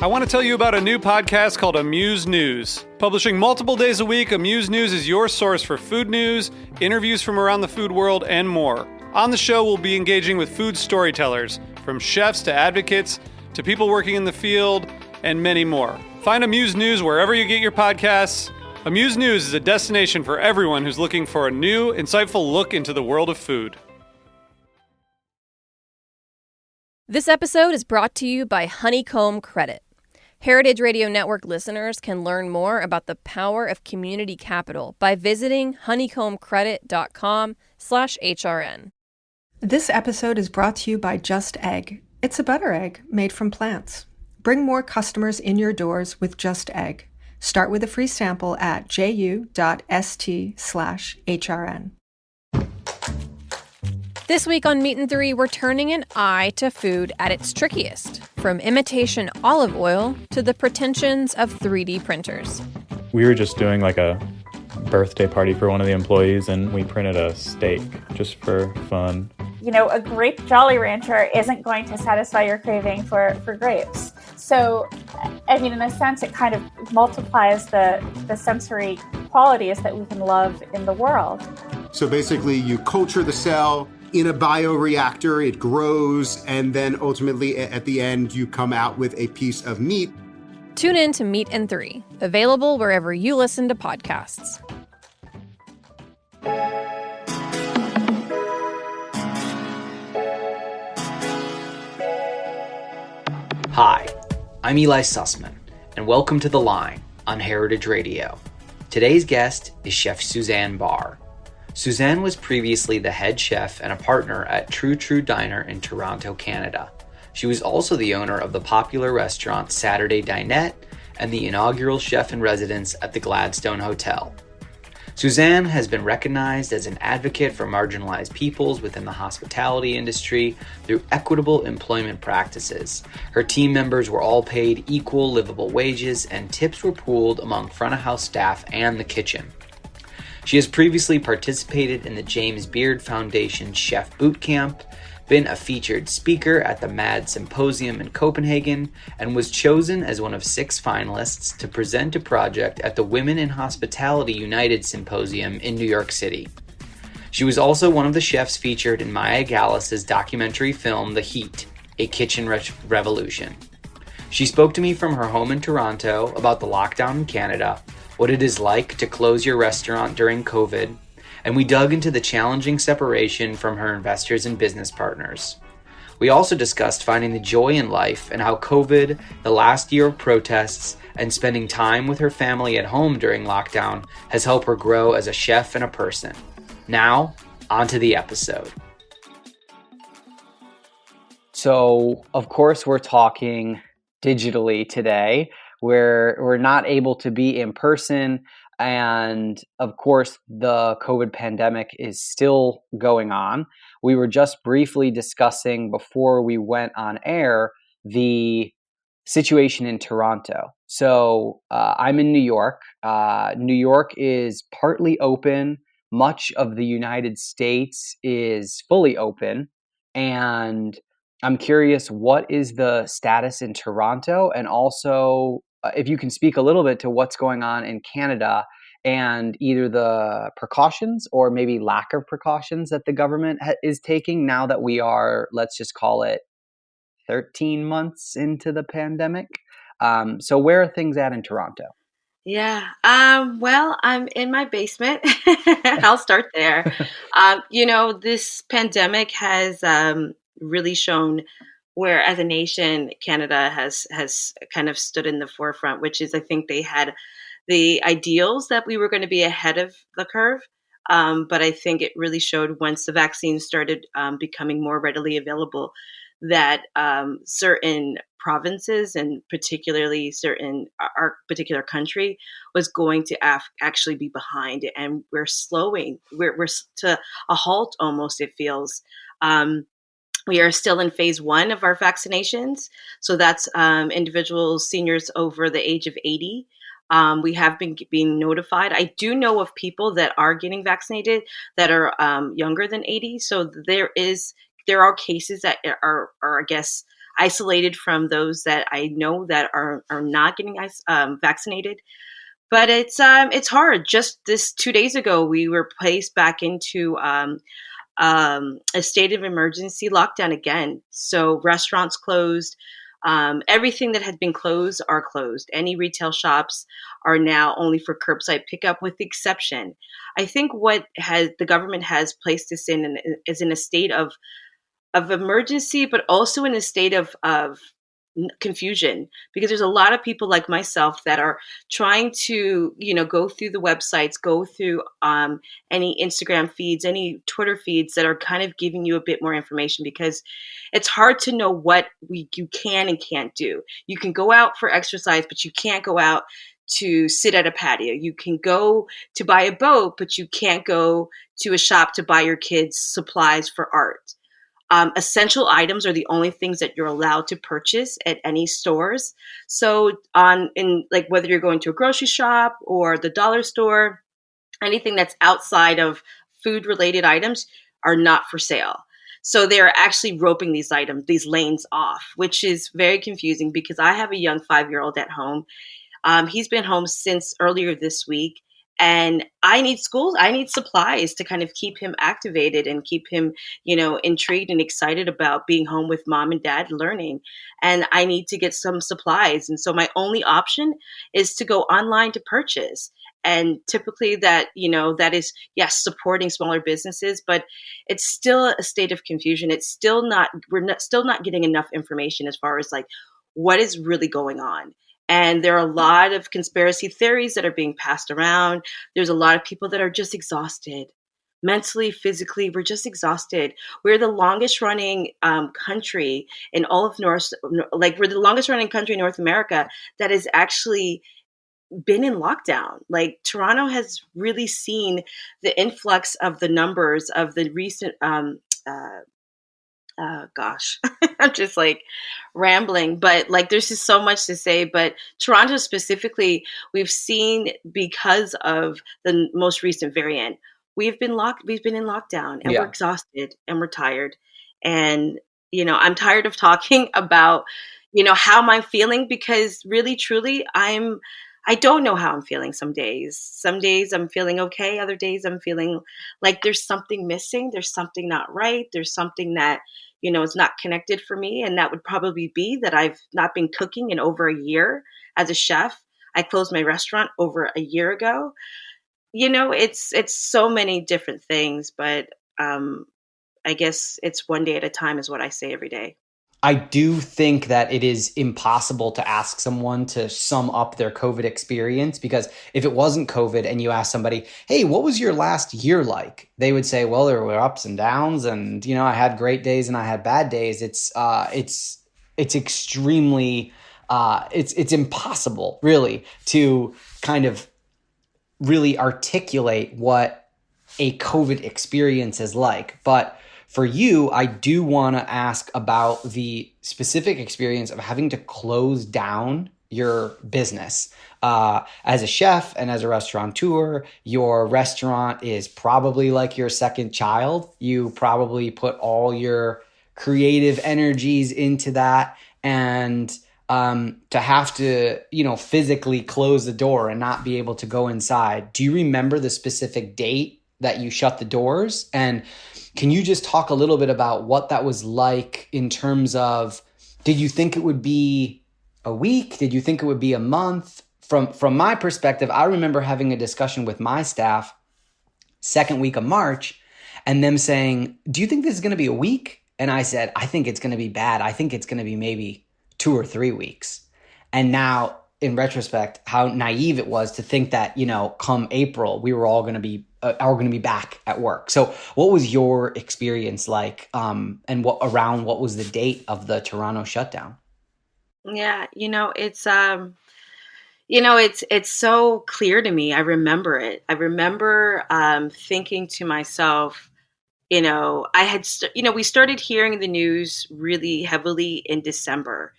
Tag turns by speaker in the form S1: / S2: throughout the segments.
S1: I want to tell you about a new podcast called Amuse News. Publishing multiple days a week, Amuse News is your source for food news, interviews from around the food world, and more. On the show, we'll be engaging with food storytellers, from chefs to advocates to people working in the field, and many more. Find Amuse News wherever you get your podcasts. Amuse News is a destination for everyone who's looking for a new, insightful look into the world of food.
S2: This episode is brought to you by Honeycomb Credit. Heritage Radio Network listeners can learn more about the power of community capital by visiting honeycombcredit.com/HRN.
S3: This episode is brought to you by Just Egg. It's a butter egg made from plants. Bring more customers in your doors with Just Egg. Start with a free sample at ju.st/HRN.
S2: This week on Meat and Three, we're turning an eye to food at its trickiest, from imitation olive oil to the pretensions of 3D printers.
S4: We were just doing like a birthday party for one of the employees, and we printed a steak just for fun.
S5: You know, a grape Jolly Rancher isn't going to satisfy your craving for grapes. So, I mean, in a sense, it kind of multiplies the sensory qualities that we can love in the world.
S6: So basically, you culture the cell in a bioreactor, it grows, and then ultimately at the end, you come out with a piece of meat.
S2: Tune in to Meat and Three, available wherever you listen to podcasts.
S7: Hi, I'm Eli Sussman, and welcome to The Line on Heritage Radio. Today's guest is Chef Suzanne Barr. Suzanne was previously the head chef and a partner at True True Diner in Toronto, Canada. She was also the owner of the popular restaurant Saturday Dinette and the inaugural chef-in-residence at the Gladstone Hotel. Suzanne has been recognized as an advocate for marginalized peoples within the hospitality industry through equitable employment practices. Her team members were all paid equal livable wages, and tips were pooled among front-of-house staff and the kitchen. She has previously participated in the James Beard Foundation Chef Bootcamp, been a featured speaker at the MAD Symposium in Copenhagen, and was chosen as one of 6 finalists to present a project at the Women in Hospitality United Symposium in New York City. She was also one of the chefs featured in Maya Gallus's documentary film The Heat, A Kitchen Revolution. She spoke to me from her home in Toronto about the lockdown in Canada, what it is like to close your restaurant during COVID, and we dug into the challenging separation from her investors and business partners. We also discussed finding the joy in life and how COVID, the last year of protests, and spending time with her family at home during lockdown has helped her grow as a chef and a person. Now, on to the episode. So, of course, we're talking digitally today. We're not able to be in person, and of course the COVID pandemic is still going on. We were just briefly discussing before we went on air the situation in Toronto. So I'm in New York. New York is partly open. Much of the United States is fully open, and I'm curious, what is the status in Toronto, and also if you can speak a little bit to what's going on in Canada and either the precautions or maybe lack of precautions that the government is taking now that we are, let's just call it 13 months into the pandemic. So where are things at in Toronto?
S8: Yeah. Well, I'm in my basement. I'll start there. This pandemic has really shown where, as a nation, Canada has kind of stood in the forefront, which is, I think they had the ideals that we were going to be ahead of the curve. But I think it really showed once the vaccine started becoming more readily available that certain provinces, and particularly our particular country, was going to actually be behind. And we're slowing. We're to a halt almost, it feels. We are still in phase 1 of our vaccinations. So that's individuals, seniors over the age of 80. We have been being notified. I do know of people that are getting vaccinated that are younger than 80. So there are cases that are I guess, isolated from those that I know that are not getting vaccinated. But it's hard. Just this 2 days ago, we were placed back into a state of emergency lockdown again. So restaurants closed. Everything that had been closed are closed. Any retail shops are now only for curbside pickup, with the exception. I think what the government has placed us in is in a state of emergency, but also in a state of confusion, because there's a lot of people like myself that are trying to, go through the websites, go through any Instagram feeds, any Twitter feeds that are kind of giving you a bit more information, because it's hard to know what you can and can't do. You can go out for exercise, but you can't go out to sit at a patio. You can go to buy a boat, but you can't go to a shop to buy your kids supplies for art. Essential items are the only things that you're allowed to purchase at any stores. So whether you're going to a grocery shop or the dollar store, anything that's outside of food related items are not for sale. So they're actually roping these lanes off, which is very confusing, because I have a young 5-year-old at home. He's been home since earlier this week. And I need supplies to kind of keep him activated and keep him, intrigued and excited about being home with mom and dad learning. And I need to get some supplies. And so my only option is to go online to purchase. And typically that is, yes, supporting smaller businesses, but it's still a state of confusion. We're still not getting enough information as far as like what is really going on. And there are a lot of conspiracy theories that are being passed around. There's a lot of people that are just exhausted. Mentally, physically, we're just exhausted. We're the longest running country in all of we're the longest running country in North America that has actually been in lockdown. Like, Toronto has really seen the influx of the numbers of the recent gosh, I'm just like rambling, but like there's just so much to say. But Toronto specifically, we've seen, because of the most recent variant, we've been in lockdown, and we're exhausted and we're tired. And, I'm tired of talking about, how am I feeling, because really, truly, I don't know how I'm feeling some days. Some days I'm feeling okay. Other days I'm feeling like there's something missing. There's something not right. There's something that, is not connected for me. And that would probably be that I've not been cooking in over a year as a chef. I closed my restaurant over a year ago. It's so many different things, but I guess it's one day at a time is what I say every day.
S7: I do think that it is impossible to ask someone to sum up their COVID experience, because if it wasn't COVID and you ask somebody, hey, what was your last year like? They would say, well, there were ups and downs, and, I had great days and I had bad days. It's extremely, it's impossible really to kind of really articulate what a COVID experience is like. But for you, I do want to ask about the specific experience of having to close down your business. As a chef and as a restaurateur, your restaurant is probably like your second child. You probably put all your creative energies into that, and to have to, physically close the door and not be able to go inside. Do you remember the specific date that you shut the doors? And can you just talk a little bit about what that was like in terms of, did you think it would be a week? Did you think it would be a month? From my perspective, I remember having a discussion with my staff second week of March and them saying, do you think this is going to be a week? And I said, I think it's going to be bad. I think it's going to be maybe 2 or 3 weeks. And now, in retrospect, how naive it was to think that, come April, we were all going to be back at work. So what was your experience like, and what was the date of the Toronto shutdown?
S8: Yeah, it's so clear to me. I remember it. I remember thinking to myself, we started hearing the news really heavily in December.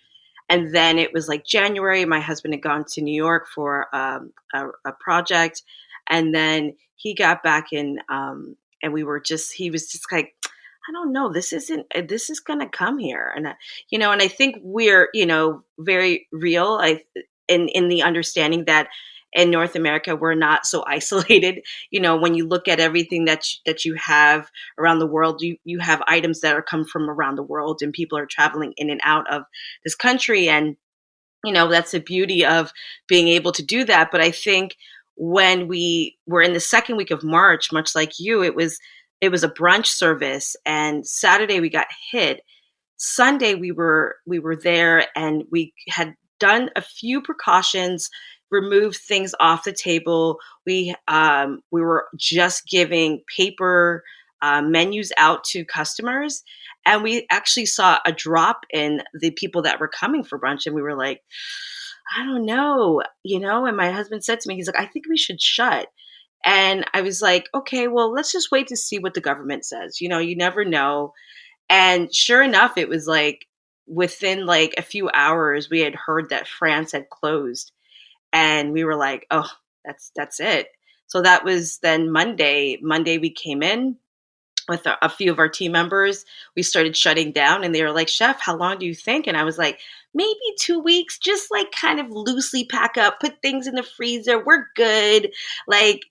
S8: And then it was like January, my husband had gone to New York for a project. And then he got back in, and he was just like, I don't know, this is going to come here. And, and I think we're, very real. In the understanding that in North America, we're not so isolated. When you look at everything that you have around the world, you have items that are come from around the world, and people are traveling in and out of this country. And, that's the beauty of being able to do that. But I think when we were in the second week of March, much like you, it was a brunch service, and Saturday we got hit. Sunday we were there, and we had done a few precautions, removed things off the table. We were just giving paper menus out to customers, and we actually saw a drop in the people that were coming for brunch, and we were like, I don't know, And my husband said to me, he's like, I think we should shut. And I was like, okay, well, let's just wait to see what the government says. You never know. And sure enough, it was like within like a few hours, we had heard that France had closed. And we were like, oh, that's it. So that was then Monday. Monday we came in with a few of our team members. We started shutting down, and they were like, Chef, how long do you think? And I was like, maybe 2 weeks, just like kind of loosely pack up, put things in the freezer. We're good. Like,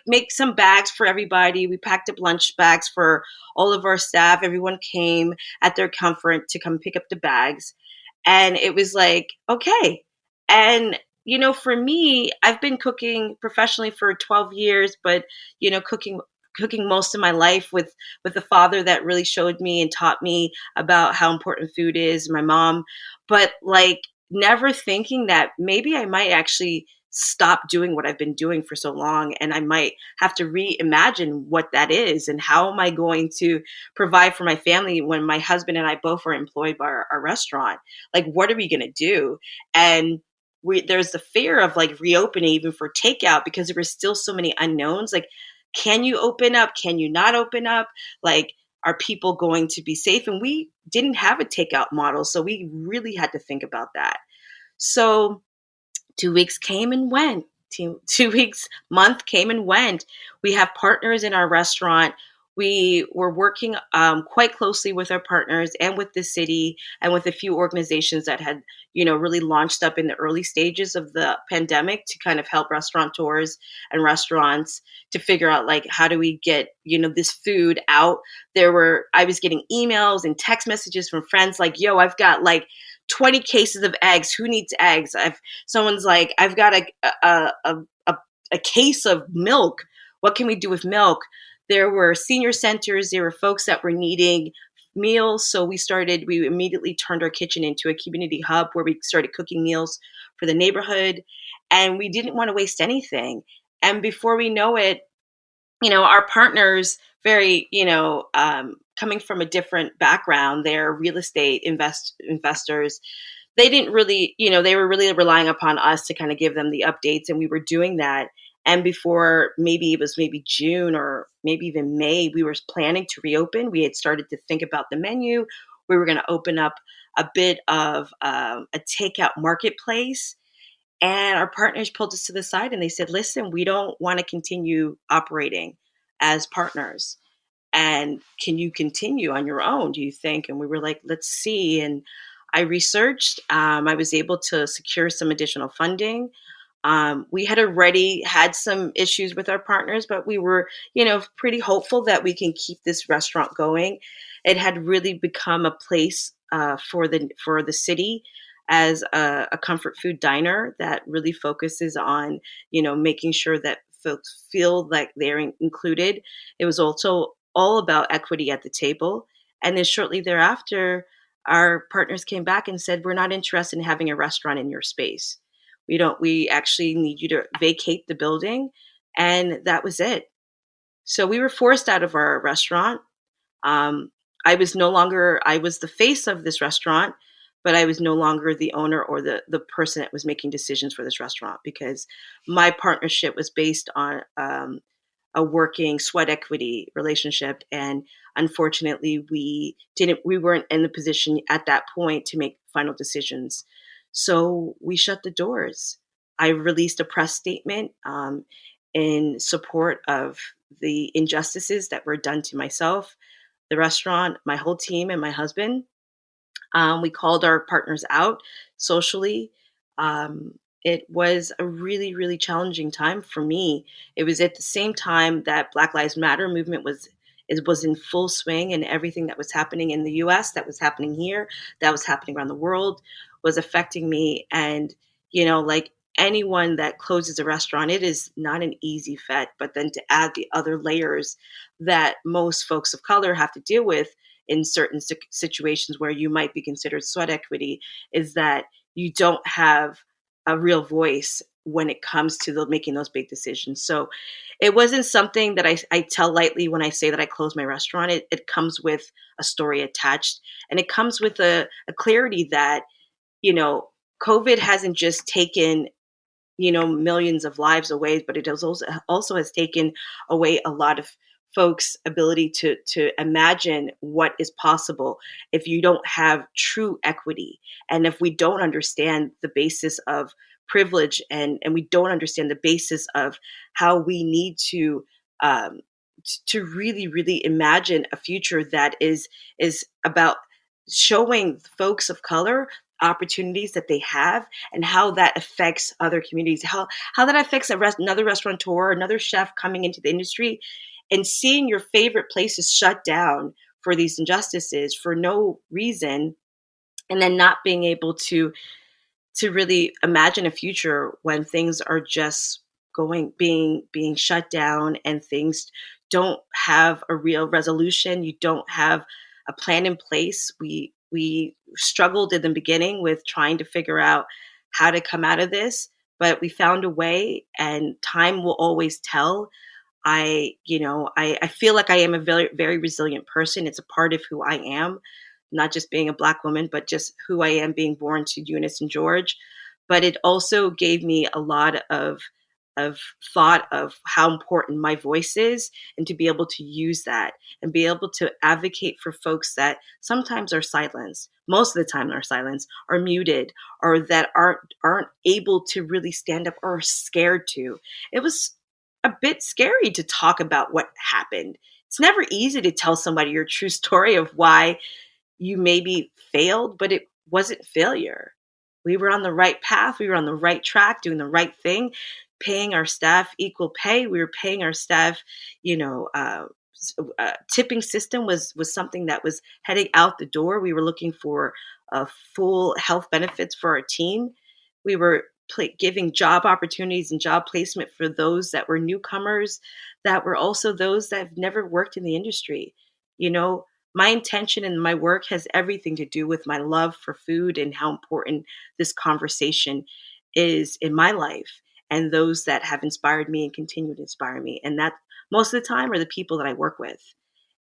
S8: make some bags for everybody. We packed up lunch bags for all of our staff. Everyone came at their comfort to come pick up the bags. And it was like, okay. And, for me, I've been cooking professionally for 12 years, but, cooking most of my life with a father that really showed me and taught me about how important food is, my mom, but like never thinking that maybe I might actually stop doing what I've been doing for so long, and I might have to reimagine what that is and how am I going to provide for my family when my husband and I both are employed by our restaurant. Like, what are we going to do? And there's the fear of like reopening even for takeout, because there were still so many unknowns. Like, can you open up? Can you not open up? Like, are people going to be safe? And we didn't have a takeout model, so we really had to think about that. So 2 weeks came and went. 2 weeks, month came and went. We have partners in our restaurant. We were working quite closely with our partners and with the city and with a few organizations that had, really launched up in the early stages of the pandemic to kind of help restaurateurs and restaurants to figure out, like, how do we get, this food out. I was getting emails and text messages from friends like, yo, I've got like 20 cases of eggs. Who needs eggs? Someone's like, I've got a case of milk. What can we do with milk? There were senior centers. There were folks that were needing meals. So we immediately turned our kitchen into a community hub where we started cooking meals for the neighborhood, and we didn't want to waste anything. And before we know it, our partners, very, coming from a different background, they're real estate investors. They didn't really, they were really relying upon us to kind of give them the updates, and we were doing that. And before it was June or maybe even May, we were planning to reopen. We had started to think about the menu. We were going to open up a bit of a takeout marketplace. And our partners pulled us to the side and they said, listen, we don't want to continue operating as partners. And can you continue on your own, do you think? And we were like, let's see. And I researched. I was able to secure some additional funding. We had already had some issues with our partners, but we were, pretty hopeful that we can keep this restaurant going. It had really become a place for the city as a comfort food diner that really focuses on, making sure that folks feel like they're included. It was also all about equity at the table. And then shortly thereafter, our partners came back and said, we're not interested in having a restaurant in your space. We actually need you to vacate the building. And that was it. So we were forced out of our restaurant. I was the face of this restaurant, but I was no longer the owner or the person that was making decisions for this restaurant, because my partnership was based on a working sweat equity relationship. And unfortunately, we weren't in the position at that point to make final decisions. So we shut the doors. I released a press statement in support of the injustices that were done to myself, the restaurant, my whole team and my husband. We called our partners out socially. It was a really, really challenging time for me. It was at the same time that Black Lives Matter movement was in full swing, and everything that was happening in the U.S., that was happening here, that was happening around the world, was affecting me. And like anyone that closes a restaurant, it is not an easy fet. But then to add the other layers that most folks of color have to deal with in certain situations where you might be considered sweat equity, is that you don't have a real voice when it comes to making those big decisions. So it wasn't something that I tell lightly when I say that I closed my restaurant. It comes with a story attached, and it comes with a clarity that, COVID hasn't just taken, millions of lives away, but it has also has taken away a lot of folks' ability to imagine what is possible if you don't have true equity, and if we don't understand the basis of privilege, and we don't understand the basis of how we need to really, really imagine a future that is about showing folks of color opportunities that they have, and how that affects other communities, how that affects another restaurateur, another chef coming into the industry, and seeing your favorite places shut down for these injustices for no reason, and then not being able to really imagine a future when things are just being shut down, and things don't have a real resolution. You don't have a plan in place. We struggled in the beginning with trying to figure out how to come out of this, but we found a way, and time will always tell. I feel like I am a very, very resilient person. It's a part of who I am, not just being a Black woman, but just who I am being born to Eunice and George. But it also gave me a lot of thought of how important my voice is, and to be able to use that and be able to advocate for folks that sometimes are silenced, most of the time are silenced, are muted, or that aren't able to really stand up, or are scared to. It was a bit scary to talk about what happened. It's never easy to tell somebody your true story of why you maybe failed, but it wasn't failure. We were on the right path. We were on the right track, doing the right thing, paying our staff equal pay. We were paying our staff, tipping system was something that was heading out the door. We were looking for full health benefits for our team. We were giving job opportunities and job placement for those that were newcomers, that were also those that have never worked in the industry. My intention and my work has everything to do with my love for food, and how important this conversation is in my life, and those that have inspired me and continue to inspire me. And that most of the time are the people that I work with.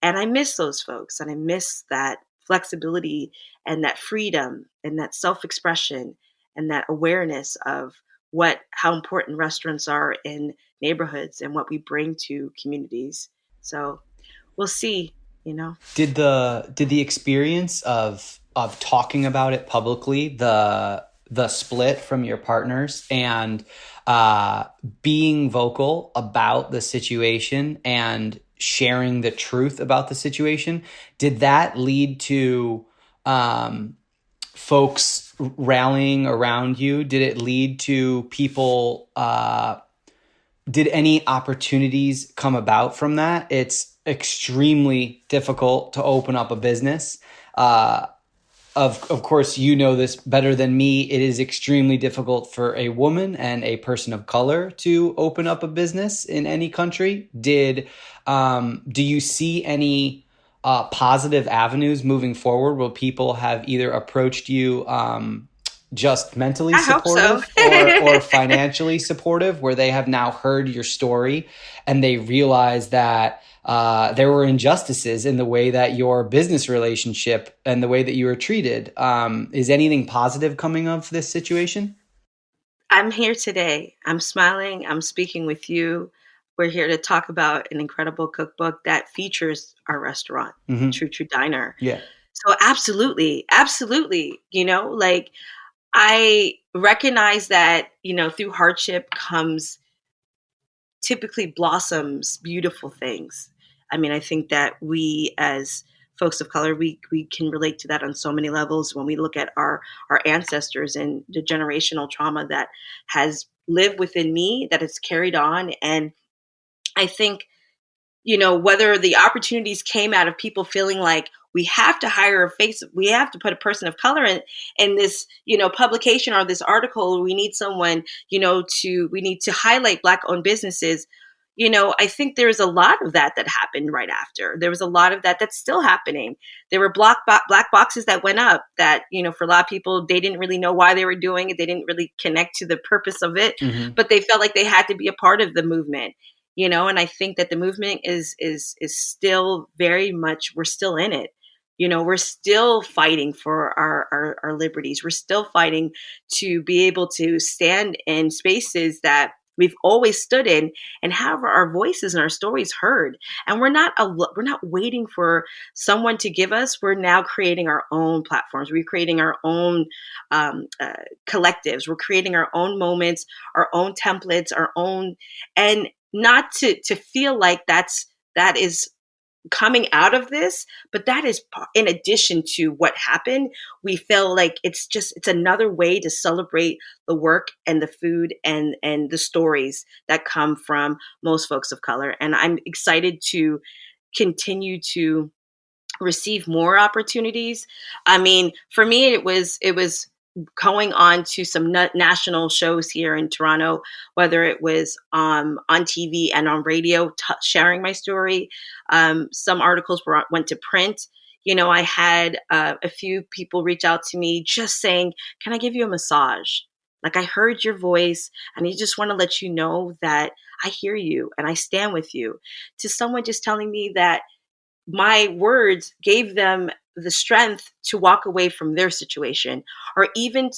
S8: And I miss those folks, and I miss that flexibility, and that freedom, and that self-expression, and that awareness of how important restaurants are in neighborhoods, and what we bring to communities. So we'll see.
S7: Did the experience of talking about it publicly, the split from your partners, and being vocal about the situation and sharing the truth about the situation, did that lead to folks rallying around you? Did it lead to people? Did any opportunities come about from that? It's extremely difficult to open up a business. Of course, you know this better than me. It is extremely difficult for a woman and a person of color to open up a business in any country. Do you see any positive avenues moving forward? Will people have either approached you just mentally supportive or financially supportive, where they have now heard your story and they realize that there were injustices in the way that your business relationship and the way that you were treated? Is anything positive coming of this situation?
S8: I'm here today. I'm smiling. I'm speaking with you. We're here to talk about an incredible cookbook that features our restaurant,
S7: Mm-hmm.
S8: True Diner.
S7: Yeah.
S8: So absolutely. I recognize that, through hardship typically blossoms beautiful things. I mean, I think that we as folks of color, we can relate to that on so many levels when we look at our ancestors and the generational trauma that has lived within me, that is carried on. And I think, whether the opportunities came out of people feeling like we have to hire we have to put a person of color in this, publication or this article, we need someone, we need to highlight Black owned businesses. I think there's a lot of that happened right after. There was a lot of that that's still happening. There were black boxes that went up that, for a lot of people, they didn't really know why they were doing it. They didn't really connect to the purpose of it, but they felt like they had to be a part of the movement, and I think that the movement is still very much, we're still in it. We're still fighting for our liberties. We're still fighting to be able to stand in spaces that we've always stood in and have our voices and our stories heard. And we're not waiting for someone to give us. We're now creating our own platforms. We're creating our own collectives. We're creating our own moments, our own templates, our own, and not to feel like that is coming out of this, but that is in addition to what happened. We feel like it's another way to celebrate the work and the food and the stories that come from most folks of color. And I'm excited to continue to receive more opportunities. I mean, for me, it was going on to some national shows here in Toronto, whether it was on TV and on radio, sharing my story. Some articles went to print. I had a few people reach out to me just saying, can I give you a massage? Like, I heard your voice and I just want to let you know that I hear you and I stand with you. To someone just telling me that my words gave them the strength to walk away from their situation, or even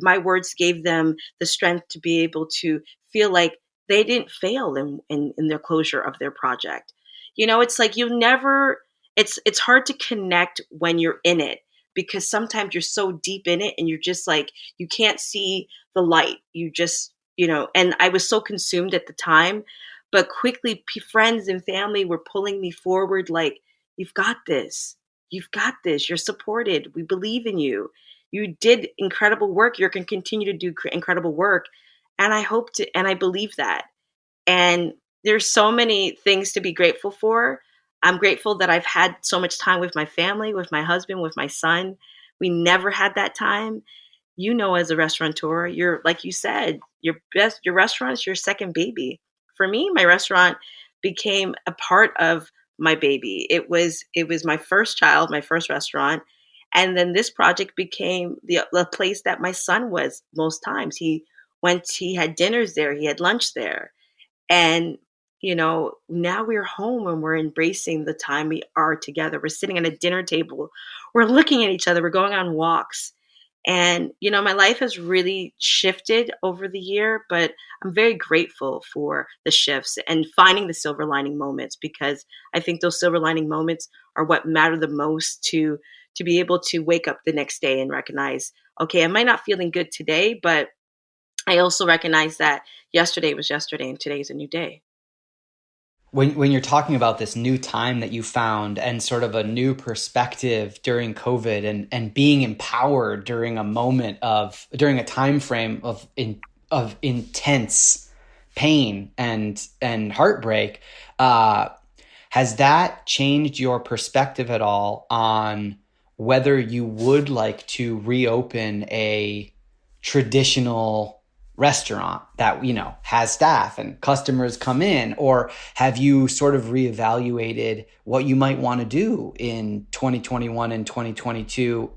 S8: my words gave them the strength to be able to feel like they didn't fail in their closure of their project. It's like it's hard to connect when you're in it, because sometimes you're so deep in it and you're just like, you can't see the light. You just, and I was so consumed at the time. But quickly, friends and family were pulling me forward like, you've got this. You've got this. You're supported. We believe in you. You did incredible work. You're going to continue to do incredible work. And I believe that. And there's so many things to be grateful for. I'm grateful that I've had so much time with my family, with my husband, with my son. We never had that time. As a restaurateur, you're, like you said, your restaurant is your second baby. For me, my restaurant became a part of my baby. It was my first child, my first restaurant. And then this project became the place that my son was most times. He had dinners there, he had lunch there. And, now we're home and we're embracing the time we are together. We're sitting at a dinner table. We're looking at each other. We're going on walks. And, my life has really shifted over the year, but I'm very grateful for the shifts and finding the silver lining moments, because I think those silver lining moments are what matter the most to be able to wake up the next day and recognize, okay, I might not feeling good today, but I also recognize that yesterday was yesterday and today is a new day.
S7: When you're talking about this new time that you found and sort of a new perspective during COVID and being empowered during a time frame of intense pain and heartbreak, has that changed your perspective at all on whether you would like to reopen a traditional restaurant that, has staff and customers come in? Or have you sort of reevaluated what you might want to do in 2021 and 2022?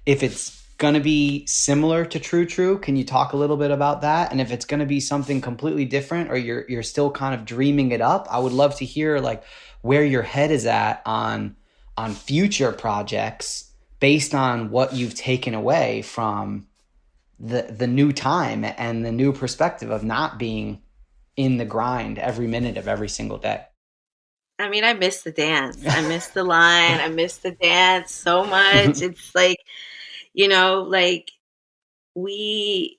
S7: If it's going to be similar to True, can you talk a little bit about that? And if it's going to be something completely different, or you're still kind of dreaming it up, I would love to hear like where your head is at on future projects based on what you've taken away from the new time and the new perspective of not being in the grind every minute of every single day.
S8: I mean, I miss the dance. I miss the line. I miss the dance so much. It's like, like we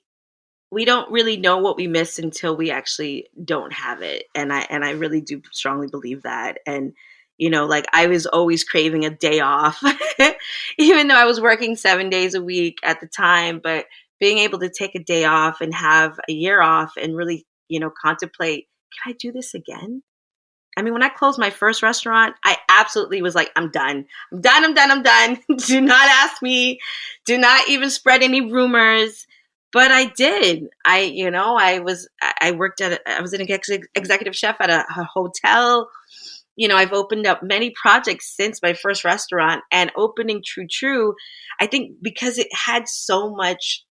S8: don't really know what we miss until we actually don't have it. And I really do strongly believe that. And, Like I was always craving a day off, even though I was working 7 days a week at the time. But being able to take a day off and have a year off and really, contemplate, can I do this again? I mean, when I closed my first restaurant, I absolutely was like, I'm done. I'm done. I'm done. I'm done. Do not ask me. Do not even spread any rumors. But I did. I was an executive chef at a hotel. I've opened up many projects since my first restaurant, and opening True, I think because it had so much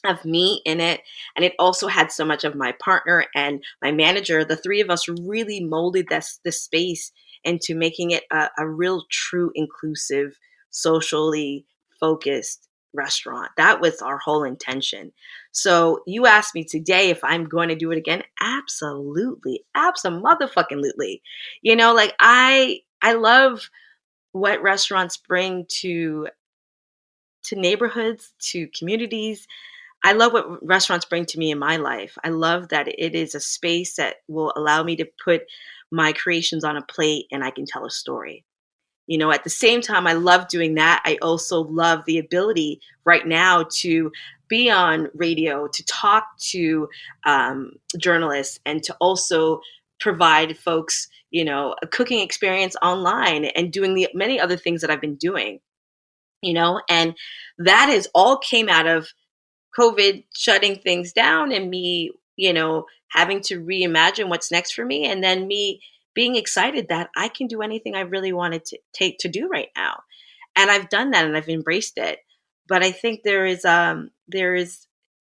S8: of me in it, and it also had so much of my partner and my manager. The three of us really molded this space into making it a real, true, inclusive, socially focused restaurant. That was our whole intention. So you asked me today if I'm going to do it again. Absolutely. Abso-motherfucking-lutely. Like I love what restaurants bring to neighborhoods, to communities. I love what restaurants bring to me in my life. I love that it is a space that will allow me to put my creations on a plate and I can tell a story. At the same time, I love doing that. I also love the ability right now to be on radio, to talk to journalists, and to also provide folks, a cooking experience online and doing the many other things that I've been doing, and that is all came out of COVID shutting things down and me, having to reimagine what's next for me, and then me being excited that I can do anything I really wanted to do right now. And I've done that and I've embraced it. But I think there is a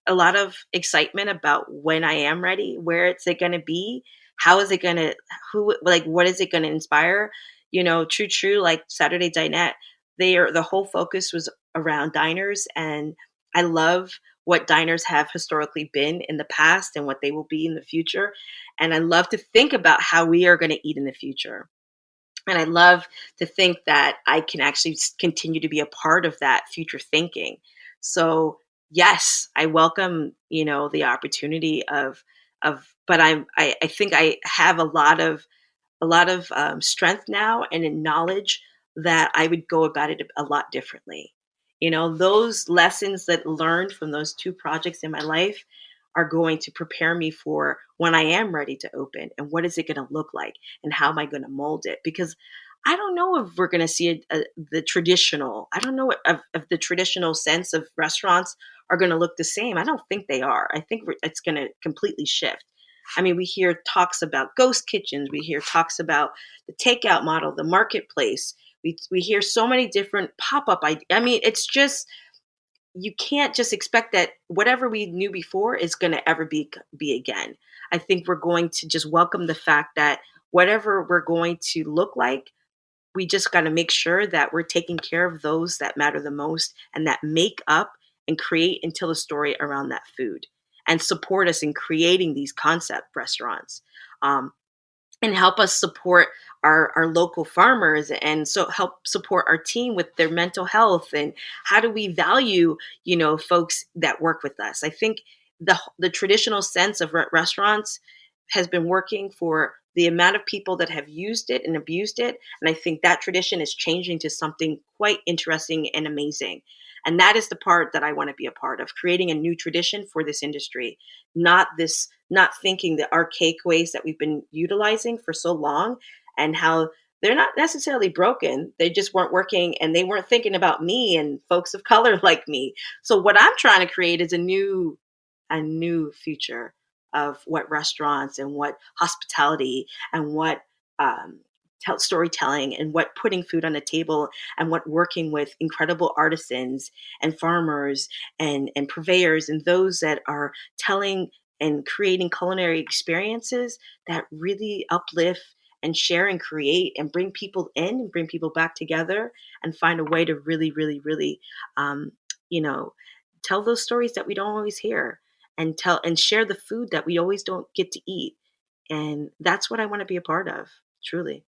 S8: lot of excitement about when I am ready, where it's it going to be, how is it going to, what is it going to inspire? True, like Saturday Dinette, the whole focus was around diners, and I love what diners have historically been in the past and what they will be in the future. And I love to think about how we are going to eat in the future. And I love to think that I can actually continue to be a part of that future thinking. So yes, I welcome, the opportunity but I think I have a lot of strength now and in knowledge that I would go about it a lot differently. Those lessons that learned from those two projects in my life are going to prepare me for when I am ready to open, and what is it going to look like, and how am I going to mold it? Because I don't know if we're going to see the traditional, I don't know if the traditional sense of restaurants are going to look the same. I don't think they are. I think it's going to completely shift. I mean, we hear talks about ghost kitchens. We hear talks about the takeout model, the marketplace. We hear so many different pop-up ideas. I mean, it's just, you can't just expect that whatever we knew before is going to ever be again. I think we're going to just welcome the fact that whatever we're going to look like, we just got to make sure that we're taking care of those that matter the most and that make up and create and tell a story around that food, and support us in creating these concept restaurants. And help us support our local farmers, and so help support our team with their mental health, and how do we value, folks that work with us. I think the traditional sense of restaurants has been working for the amount of people that have used it and abused it. And I think that tradition is changing to something quite interesting and amazing. And that is the part that I want to be a part of, creating a new tradition for this industry, not thinking the archaic ways that we've been utilizing for so long, and how they're not necessarily broken. They just weren't working, and they weren't thinking about me and folks of color like me. So what I'm trying to create is a new future of what restaurants and what hospitality and what storytelling and what putting food on the table and what working with incredible artisans and farmers and purveyors and those that are telling and creating culinary experiences that really uplift and share and create and bring people in and bring people back together and find a way to really, really, really, tell those stories that we don't always hear, and share the food that we always don't get to eat. And that's what I want to be a part of, truly.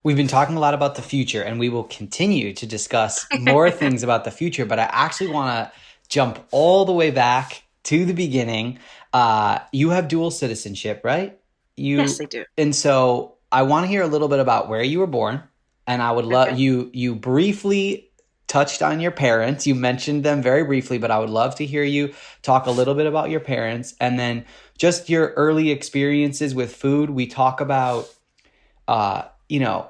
S7: We've been talking a lot about the future, and we will continue to discuss more things about the future, but I actually want to jump all the way back to the beginning. You have dual citizenship, right?
S8: Yes, I do.
S7: And so I want to hear a little bit about where you were born, and I would love you briefly touched on your parents. You mentioned them very briefly, but I would love to hear you talk a little bit about your parents and then just your early experiences with food. We talk about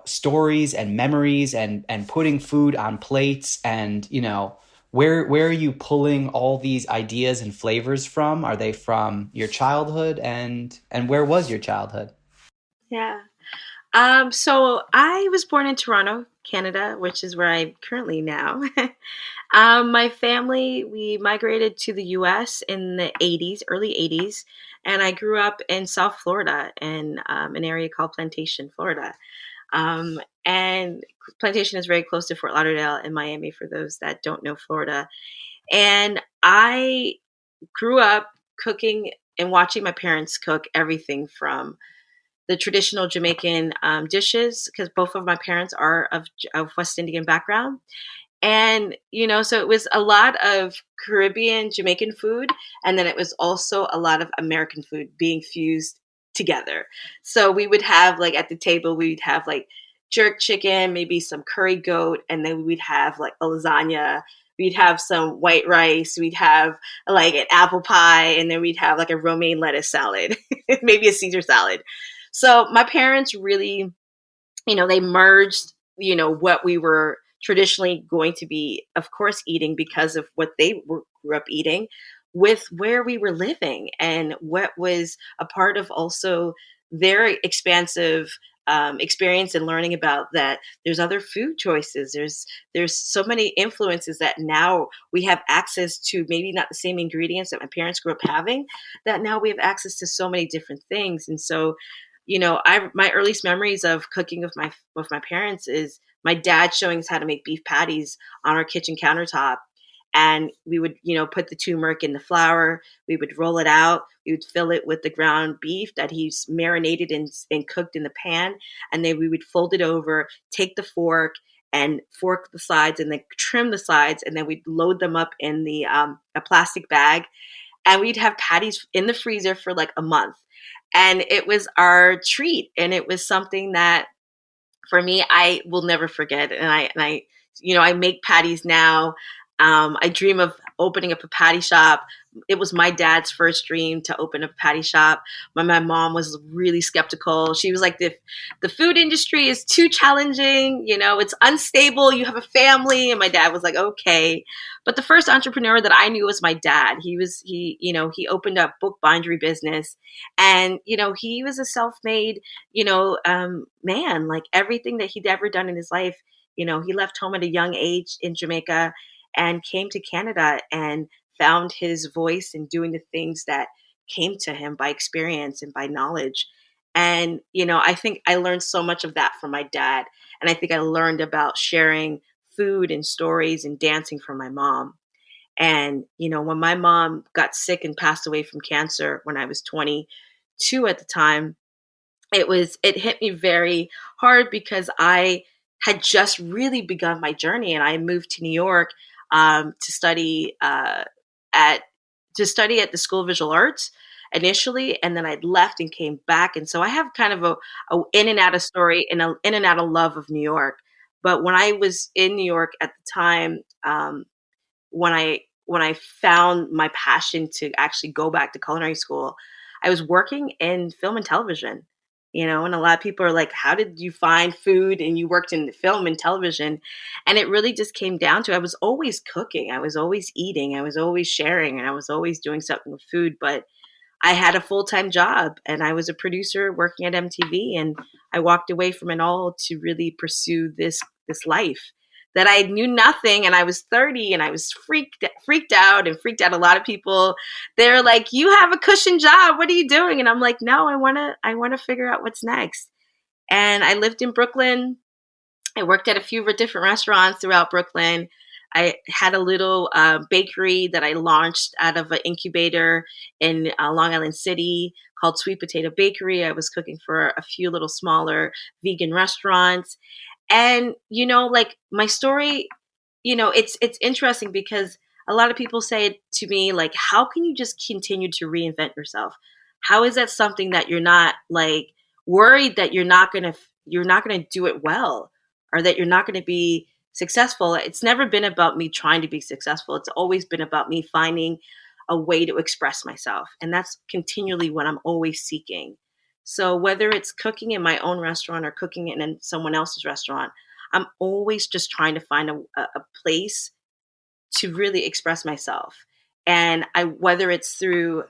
S7: stories and memories and putting food on plates and, where are you pulling all these ideas and flavors from? Are they from your childhood and where was your childhood?
S8: Yeah. So I was born in Toronto, Canada, which is where I'm currently now. My family, we migrated to the US in the 80s, early 80s, and I grew up in South Florida in an area called Plantation, Florida. And Plantation is very close to Fort Lauderdale and Miami for those that don't know Florida. And I grew up cooking and watching my parents cook everything from the traditional Jamaican dishes, because both of my parents are of West Indian background. And, so it was a lot of Caribbean, Jamaican food. And then it was also a lot of American food being fused together. So we would have at the table, we'd have jerk chicken, maybe some curry goat, and then we'd have a lasagna. We'd have some white rice. We'd have an apple pie, and then we'd have a romaine lettuce salad, maybe a Caesar salad. So my parents really, they merged, what we were traditionally going to be, of course, eating because of what they grew up eating with where we were living and what was a part of also their expansive experience and learning about that there's other food choices. There's so many influences that now we have access to, maybe not the same ingredients that my parents grew up having, that now we have access to so many different things. And so, my earliest memories of cooking with my parents is my dad showing us how to make beef patties on our kitchen countertop. And we would, put the turmeric in the flour. We would roll it out. We would fill it with the ground beef that he's marinated and cooked in the pan. And then we would fold it over, take the fork and fork the sides and then trim the sides. And then we'd load them up in a plastic bag. And we'd have patties in the freezer for a month. And it was our treat. And it was something that, for me, I will never forget. And I make patties now. I dream of opening up a patty shop. It was my dad's first dream to open a patty shop. My mom was really skeptical. She was like, the food industry is too challenging. It's unstable. You have a family. And my dad was like, okay. But the first entrepreneur that I knew was my dad. He opened up book bindery business, and, he was a self-made, man. Everything that he'd ever done in his life, he left home at a young age in Jamaica and came to Canada and found his voice in doing the things that came to him by experience and by knowledge. And, I think I learned so much of that from my dad. And I think I learned about sharing food and stories and dancing from my mom. And, when my mom got sick and passed away from cancer when I was 22 at the time, it hit me very hard because I had just really begun my journey, and I moved to New York to study at the School of Visual Arts initially, and then I left and came back. And so I have kind of a in and out of story and a in and out of love of New York. But when I was in New York at the time, when I found my passion to actually go back to culinary school, I was working in film and television. And a lot of people are like, how did you find food and you worked in film and television? And it really just came down to, I was always cooking. I was always eating. I was always sharing, and I was always doing something with food. But I had a full-time job, and I was a producer working at MTV, and I walked away from it all to really pursue this life that I knew nothing. And I was 30, and I was freaked out a lot of people. They're like, you have a cushion job. What are you doing? And I'm like, no, I want to figure out what's next. And I lived in Brooklyn. I worked at a few different restaurants throughout Brooklyn. I had a little bakery that I launched out of an incubator in Long Island City called Sweet Potato Bakery. I was cooking for a few little smaller vegan restaurants. And, my story, it's interesting because a lot of people say to me, how can you just continue to reinvent yourself? How is that something that you're not worried that you're not going to do it well, or that you're not going to be successful. It's never been about me trying to be successful. It's always been about me finding a way to express myself. And that's continually what I'm always seeking. So whether it's cooking in my own restaurant or cooking in someone else's restaurant, I'm always just trying to find a place to really express myself. And whether it's through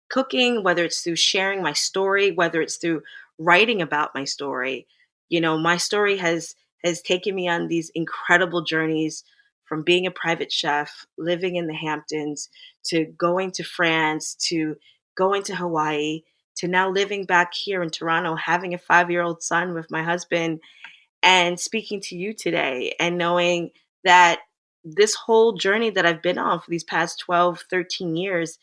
S8: cooking, whether it's through sharing my story, whether it's through writing about my story, my story has taken me on these incredible journeys, from being a private chef, living in the Hamptons, to going to France, to going to Hawaii, to now living back here in Toronto, having a 5-year-old son with my husband, and speaking to you today, and knowing that this whole journey that I've been on for these past 12, 13 years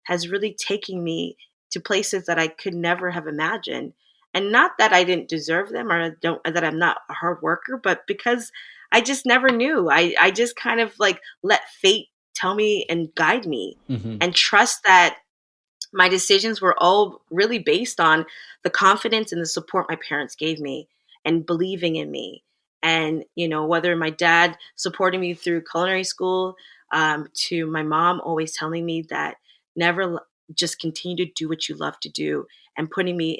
S8: has really taken me to places that I could never have imagined. And not that I didn't deserve them, or that I'm not a hard worker, but because I just never knew. I just kind of like let fate tell me and guide me, and trust that my decisions were all really based on the confidence and the support my parents gave me, and believing in me. And, whether my dad supporting me through culinary school, to my mom always telling me that never just continue to do what you love to do, and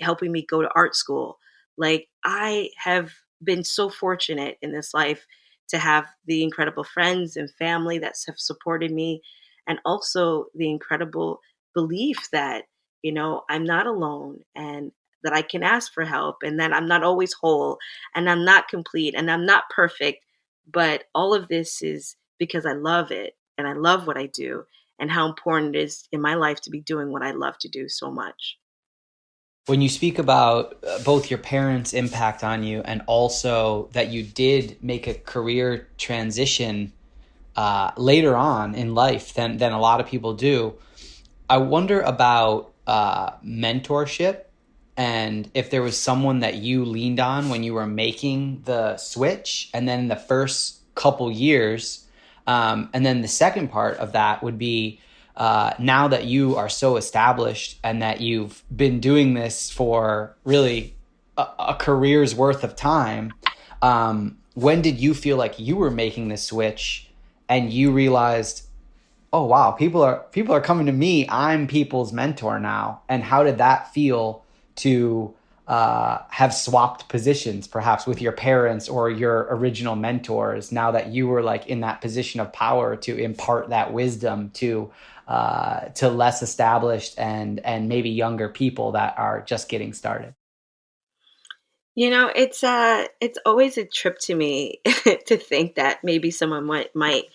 S8: helping me go to art school. Like, I have been so fortunate in this life to have the incredible friends and family that have supported me, and also the incredible belief that, I'm not alone, and that I can ask for help, and that I'm not always whole, and I'm not complete, and I'm not perfect. But all of this is because I love it, and I love what I do, and how important it is in my life to be doing what I love to do so much.
S7: When you speak about both your parents' impact on you, and also that you did make a career transition later on in life than a lot of people do, I wonder about mentorship, and if there was someone that you leaned on when you were making the switch, and then the first couple years. And then the second part of that would be, now that you are so established and that you've been doing this for really a career's worth of time, when did you feel like you were making the switch and you realized, oh, wow, people are coming to me, I'm people's mentor now? And how did that feel to have swapped positions, perhaps with your parents or your original mentors, now that you were like in that position of power to impart that wisdom to less established and maybe younger people that are just getting started?
S8: It's always a trip to me to think that maybe someone might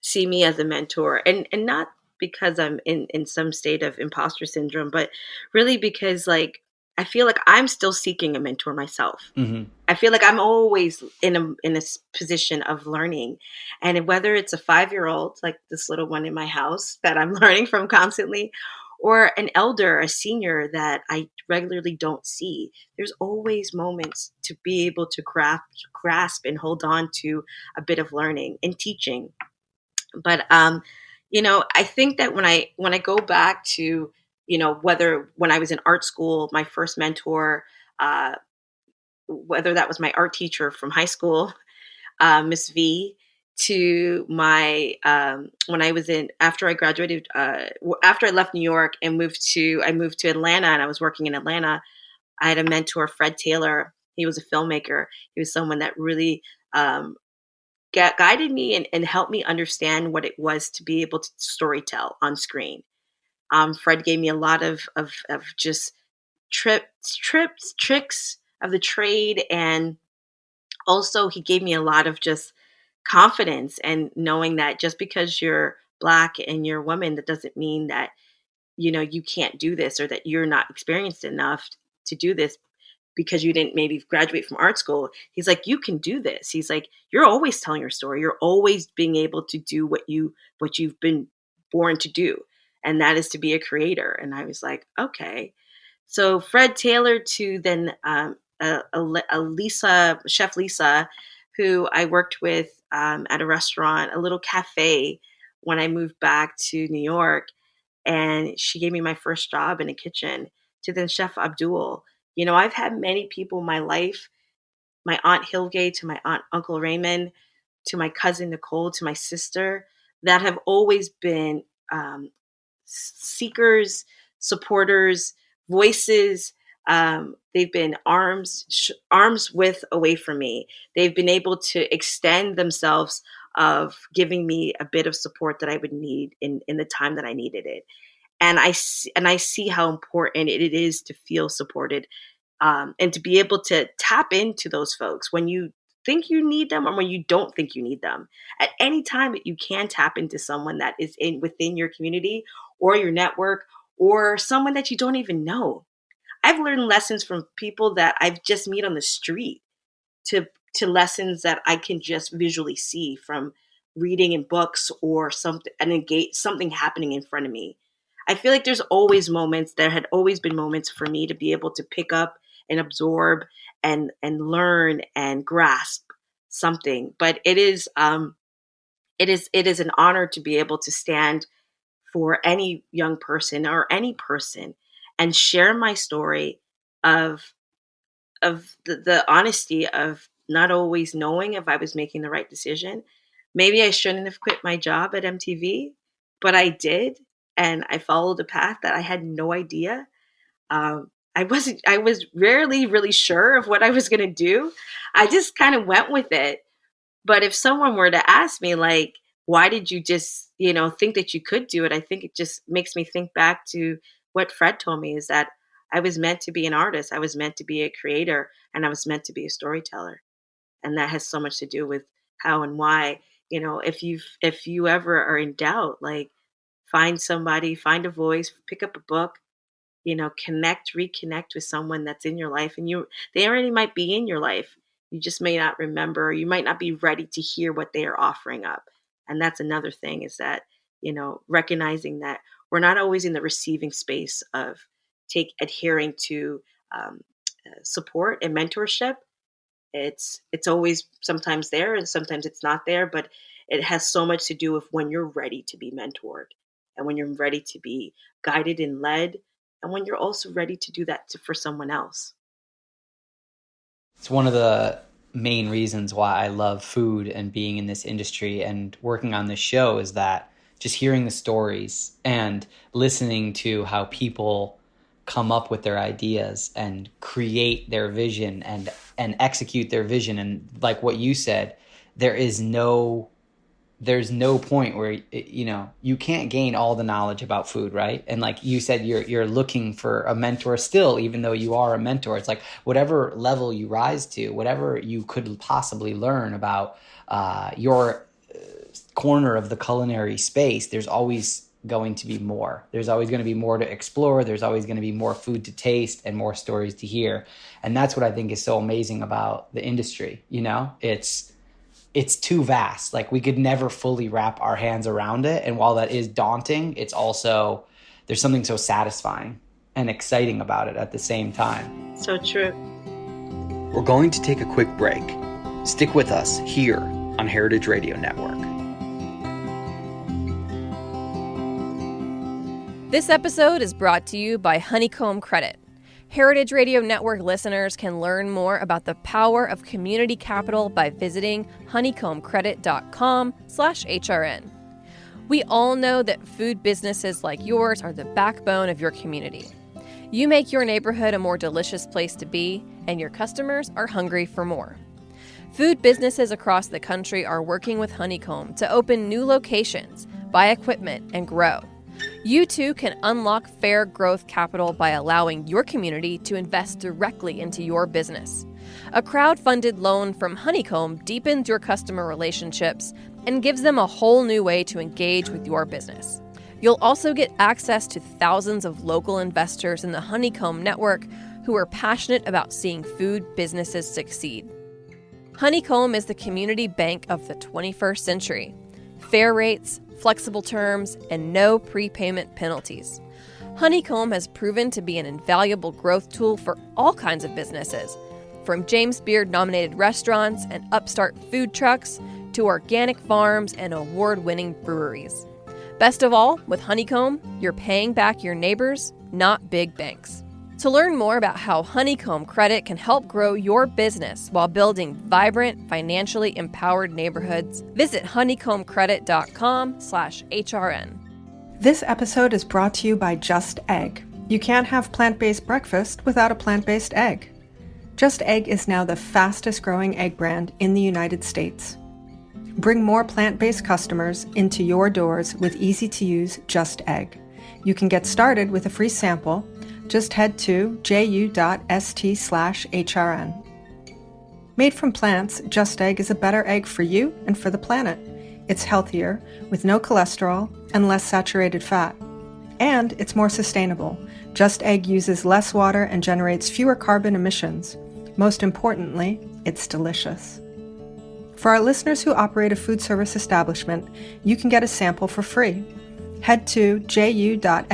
S8: see me as a mentor, and not because I'm in some state of imposter syndrome, but really because, like, I feel like I'm still seeking a mentor myself. I feel like I'm always in a position of learning, and whether it's a 5-year-old, like this little one in my house that I'm learning from constantly, or an elder, a senior that I regularly don't see, there's always moments to be able to grasp and hold on to a bit of learning and teaching. But I think that when I go back to, whether when I was in art school, my first mentor, whether that was my art teacher from high school, Miss V, to my when I was in after I graduated, after I left New York and moved to Atlanta, and I was working in Atlanta, I had a mentor, Fred Taylor. He was a filmmaker. He was someone that really guided me and helped me understand what it was to be able to storytell on screen. Fred gave me a lot of just tricks of the trade, and also he gave me a lot of just confidence, and knowing that just because you're Black and you're a woman, that doesn't mean that you can't do this, or that you're not experienced enough to do this because you didn't maybe graduate from art school. He's like, you can do this. He's like, you're always telling your story. You're always being able to do what you've been born to do. And that is to be a creator. And I was like, okay. So Fred Taylor to then Chef Lisa, who I worked with at a restaurant, a little cafe, when I moved back to New York. And she gave me my first job in a kitchen. To then Chef Abdul, I've had many people in my life, my Aunt Hilgay to my Aunt Uncle Raymond, to my cousin Nicole, to my sister, that have always been seekers, supporters, voices. They've been arms width away from me. They've been able to extend themselves of giving me a bit of support that I would need in the time that I needed it. And I see how important it is to feel supported, and to be able to tap into those folks when you think you need them or when you don't think you need them. At any time that you can tap into someone that is within your community or your network, or someone that you don't even know. I've learned lessons from people that I've just met on the street, to lessons that I can just visually see from reading in books or something happening in front of me. I feel like there had always been moments for me to be able to pick up and absorb and learn and grasp something. But it is an honor to be able to stand for any young person or any person and share my story of the honesty of not always knowing if I was making the right decision. Maybe I shouldn't have quit my job at MTV, but I did. And I followed a path that I had no idea. I was rarely really sure of what I was going to do. I just kind of went with it. But if someone were to ask me, like, why did you just, think that you could do it? I think it just makes me think back to what Fred told me, is that I was meant to be an artist. I was meant to be a creator, and I was meant to be a storyteller. And that has so much to do with how and why, if you ever are in doubt, like, find somebody, find a voice, pick up a book, reconnect with someone that's in your life, and they already might be in your life. You just may not remember, or you might not be ready to hear what they are offering up. And that's another thing, is that, recognizing that we're not always in the receiving space of adhering to support and mentorship. It's always sometimes there and sometimes it's not there, but it has so much to do with when you're ready to be mentored, and when you're ready to be guided and led, and when you're also ready to do that for someone else.
S7: It's one of the main reasons why I love food and being in this industry and working on this show, is that just hearing the stories and listening to how people come up with their ideas and create their vision and execute their vision. And like what you said, there's no point where, you can't gain all the knowledge about food, right? And like you said, you're looking for a mentor still, even though you are a mentor. It's like whatever level you rise to, whatever you could possibly learn about your corner of the culinary space, there's always going to be more. There's always going to be more to explore. There's always going to be more food to taste and more stories to hear. And that's what I think is so amazing about the industry. It's too vast. Like, we could never fully wrap our hands around it. And while that is daunting, it's also, there's something so satisfying and exciting about it at the same time.
S8: So true.
S7: We're going to take a quick break. Stick with us here on Heritage Radio Network.
S2: This episode is brought to you by Honeycomb Credit. Heritage Radio Network listeners can learn more about the power of community capital by visiting honeycombcredit.com/HRN. We all know that food businesses like yours are the backbone of your community. You make your neighborhood a more delicious place to be, and your customers are hungry for more. Food businesses across the country are working with Honeycomb to open new locations, buy equipment, and grow. You too can unlock fair growth capital by allowing your community to invest directly into your business. A crowd-funded loan from Honeycomb deepens your customer relationships and gives them a whole new way to engage with your business. You'll also get access to thousands of local investors in the Honeycomb network who are passionate about seeing food businesses succeed. Honeycomb is the community bank of the 21st century. Fair rates, flexible terms, and no prepayment penalties. Honeycomb has proven to be an invaluable growth tool for all kinds of businesses, from James Beard-nominated restaurants and upstart food trucks to organic farms and award-winning breweries. Best of all, with Honeycomb, you're paying back your neighbors, not big banks. To learn more about how Honeycomb Credit can help grow your business while building vibrant, financially empowered neighborhoods, visit honeycombcredit.com/HRN.
S3: This episode is brought to you by Just Egg. You can't have plant-based breakfast without a plant-based egg. Just Egg is now the fastest growing egg brand in the United States. Bring more plant-based customers into your doors with easy-to-use Just Egg. You can get started with a free sample. Just head to ju.st/HRN. Made from plants, Just Egg is a better egg for you and for the planet. It's healthier, with no cholesterol and less saturated fat. And it's more sustainable. Just Egg uses less water and generates fewer carbon emissions. Most importantly, it's delicious. For our listeners who operate a food service establishment, you can get a sample for free. Head to ju.st/HRN.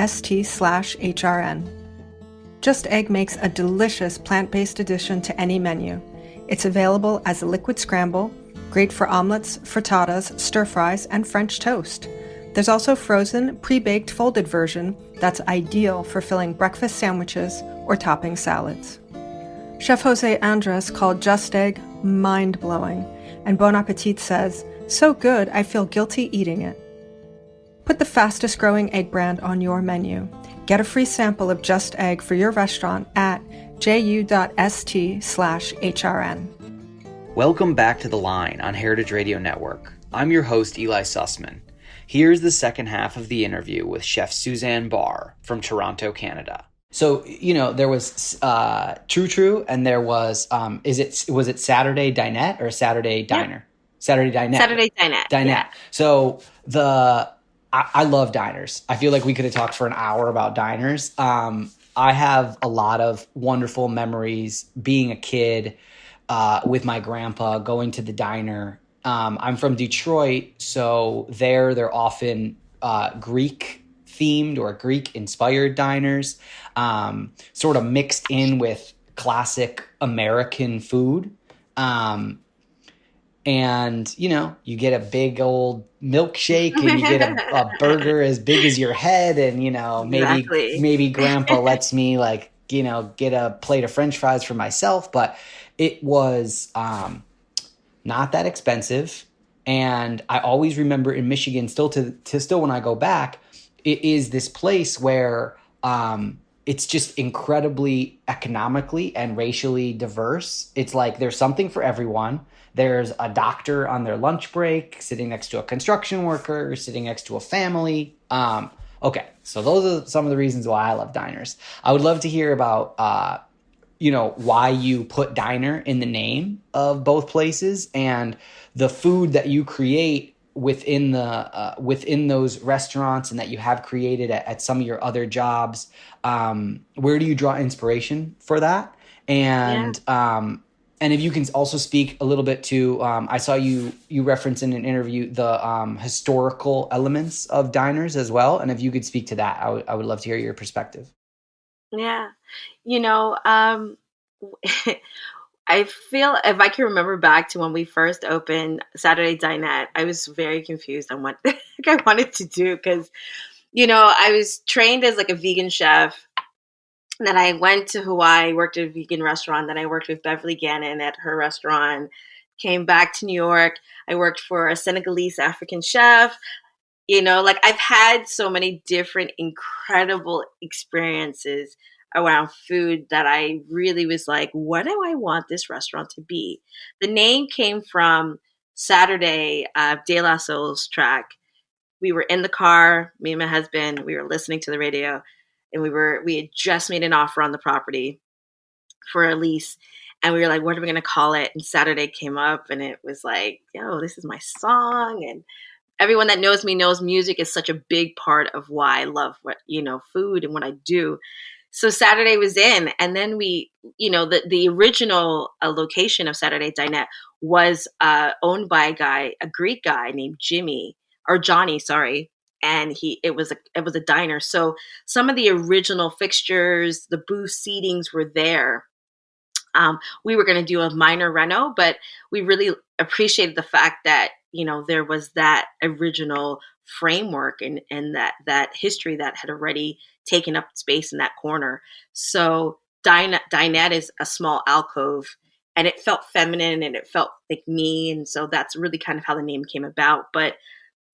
S3: Just Egg makes a delicious plant-based addition to any menu. It's available as a liquid scramble, great for omelets, frittatas, stir-fries, and French toast. There's also frozen, pre-baked folded version that's ideal for filling breakfast sandwiches or topping salads. Chef Jose Andres called Just Egg mind-blowing, and Bon Appetit says, "So good, I feel guilty eating it." Put the fastest growing egg brand on your menu. Get a free sample of Just Egg for your restaurant at ju.st/HRN.
S7: Welcome back to The Line on Heritage Radio Network. I'm your host, Eli Sussman. Here's the second half of the interview with Chef Suzanne Barr from Toronto, Canada. So, there was True True, and there was, was it Saturday Dinette or Saturday Diner? Yeah. Saturday Dinette.
S8: Saturday Dinette.
S7: Dinette.
S8: Yeah.
S7: So I love diners. I feel like we could have talked for an hour about diners. I have a lot of wonderful memories being a kid with my grandpa going to the diner. I'm from Detroit, so they're often Greek themed or Greek inspired diners, sort of mixed in with classic American food. And, you get a big old milkshake and you get a burger as big as your head. And, maybe grandpa lets me get a plate of French fries for myself. But it was not that expensive. And I always remember in Michigan, still when I go back, it is this place where it's just incredibly economically and racially diverse. It's like there's something for everyone. There's a doctor on their lunch break, sitting next to a construction worker, sitting next to a family. Okay, so those are some of the reasons why I love diners. I would love to hear about, why you put diner in the name of both places and the food that you create within those restaurants and that you have created at some of your other jobs. Where do you draw inspiration for that? And and if you can also speak a little bit to, I saw you reference in an interview the historical elements of diners as well. And if you could speak to that, I would love to hear your perspective.
S8: Yeah. I feel if I can remember back to when we first opened Saturday Dinette, I was very confused on what I wanted to do because, I was trained as like a vegan chef. Then I went to Hawaii, worked at a vegan restaurant. Then I worked with Beverly Gannon at her restaurant. Came back to New York. I worked for a Senegalese African chef. I've had so many different incredible experiences around food that I really was like, what do I want this restaurant to be? The name came from Saturday De La Soul's track. We were in the car, me and my husband, we were listening to the radio. And we had just made an offer on the property for a lease. And we were like, what are we going to call it? And Saturday came up and it was like, this is my song. And everyone that knows me knows music is such a big part of why I love food and what I do. So Saturday was in. And then the original location of Saturday Dinette was owned by a Greek guy named Johnny, sorry. And it was a diner. So some of the original fixtures, the booth seatings were there. We were going to do a minor reno, but we really appreciated the fact that, there was that original framework and that history that had already taken up space in that corner. So dinette is a small alcove, and it felt feminine and it felt like me, and so that's really kind of how the name came about. But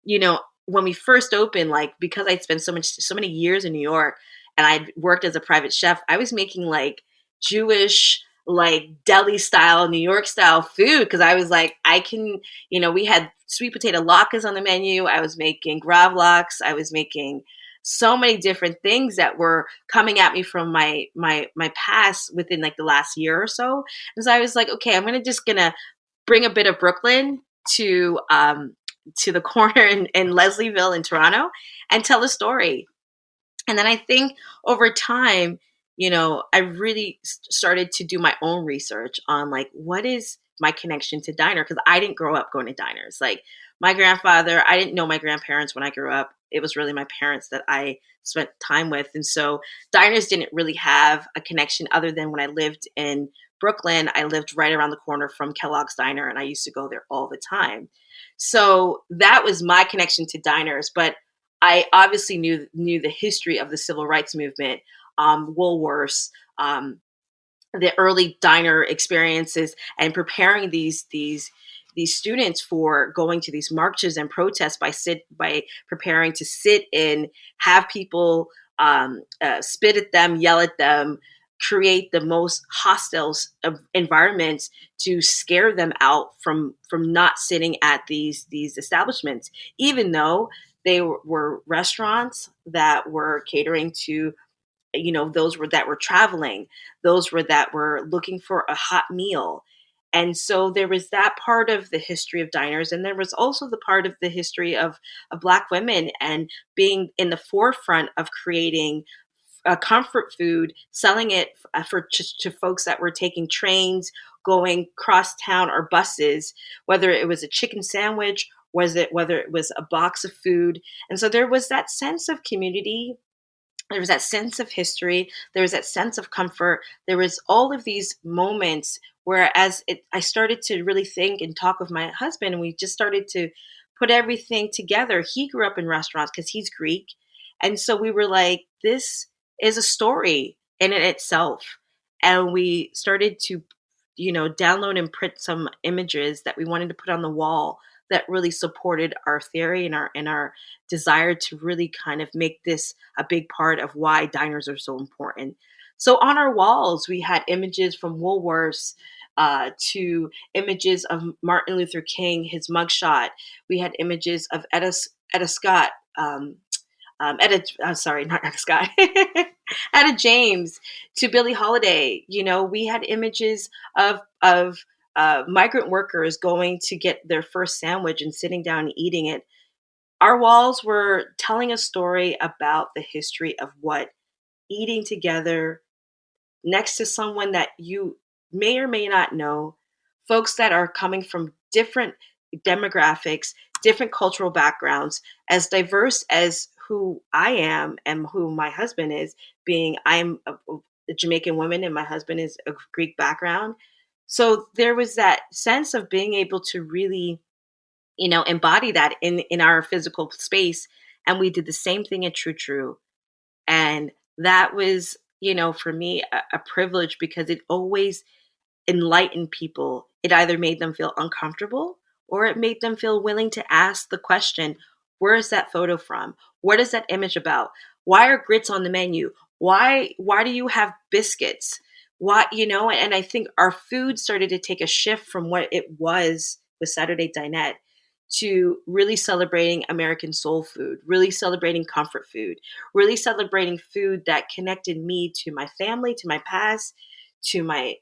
S8: when we first opened, like, because I'd spent so many years in New York and I'd worked as a private chef, I was making like Jewish, like deli style, New York style food. Cause I was like, we had sweet potato latkes on the menu. I was making gravlax. I was making so many different things that were coming at me from my past within like the last year or so. And so I was like, okay, I'm gonna bring a bit of Brooklyn to the corner in Leslieville in Toronto and tell a story. And then I think over time, I really started to do my own research on like, what is my connection to diner? Because I didn't grow up going to diners. Like my grandfather, I didn't know my grandparents when I grew up. It was really my parents that I spent time with. And so diners didn't really have a connection other than when I lived in Brooklyn. I lived right around the corner from Kellogg's Diner, and I used to go there all the time. So that was my connection to diners. But I obviously knew the history of the civil rights movement, Woolworths, the early diner experiences, and preparing these students for going to these marches and protests by preparing to sit in, have people spit at them, yell at them, create the most hostile environments to scare them out from not sitting at these establishments, even though they were restaurants that were catering to those that were traveling, those that were looking for a hot meal. And so there was that part of the history of diners. And there was also the part of the history of Black women and being in the forefront of creating a comfort food, selling it to folks that were taking trains, going cross town or buses, whether it was a chicken sandwich, whether it was a box of food. And so there was that sense of community. There was that sense of history. There was that sense of comfort. There was all of these moments where I started to really think and talk with my husband, and we just started to put everything together. He grew up in restaurants because he's Greek. And so we were like, this is a story in itself. And we started to, download and print some images that we wanted to put on the wall that really supported our theory and our desire to really kind of make this a big part of why diners are so important. So on our walls, we had images from Woolworths to images of Martin Luther King, his mugshot. We had images of Etta Scott, not Etta Scott, Etta James, to Billie Holiday. We had images of migrant workers going to get their first sandwich and sitting down and eating it. Our walls were telling a story about the history of what eating together next to someone that you may or may not know, folks that are coming from different demographics, different cultural backgrounds, as diverse as who I am and who my husband is, being I'm a Jamaican woman and my husband is a Greek background. So there was that sense of being able to really, embody that in our physical space. And we did the same thing at True True. And that was, for me, a privilege because it always enlightened people. It either made them feel uncomfortable or it made them feel willing to ask the question, where is that photo from? What is that image about? Why are grits on the menu? Why do you have biscuits? And I think our food started to take a shift from what it was with Saturday Dinette to really celebrating American soul food, really celebrating comfort food, really celebrating food that connected me to my family, to my past, to my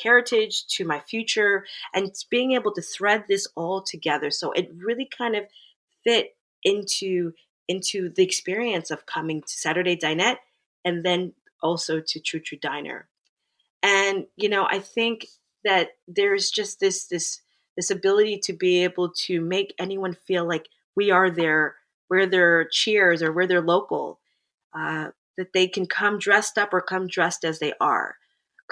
S8: heritage, to my future, and being able to thread this all together. So it really kind of fit into the experience of coming to Saturday Dinette and then also to True True Diner. And, I think that there's just this ability to be able to make anyone feel like we're their cheers or we're their local, that they can come dressed up or come dressed as they are,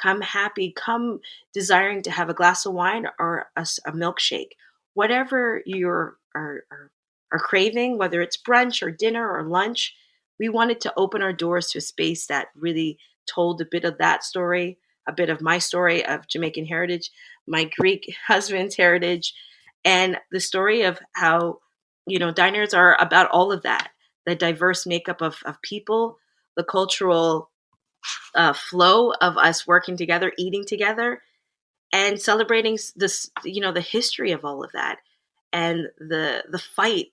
S8: come happy, come desiring to have a glass of wine or a milkshake, whatever you are craving, whether it's brunch or dinner or lunch. We wanted to open our doors to a space that really told a bit of that story, a bit of my story of Jamaican heritage, my Greek husband's heritage, and the story of how, diners are about all of that, the diverse makeup of people, the cultural flow of us working together, eating together, and celebrating this, the history of all of that, and the fight,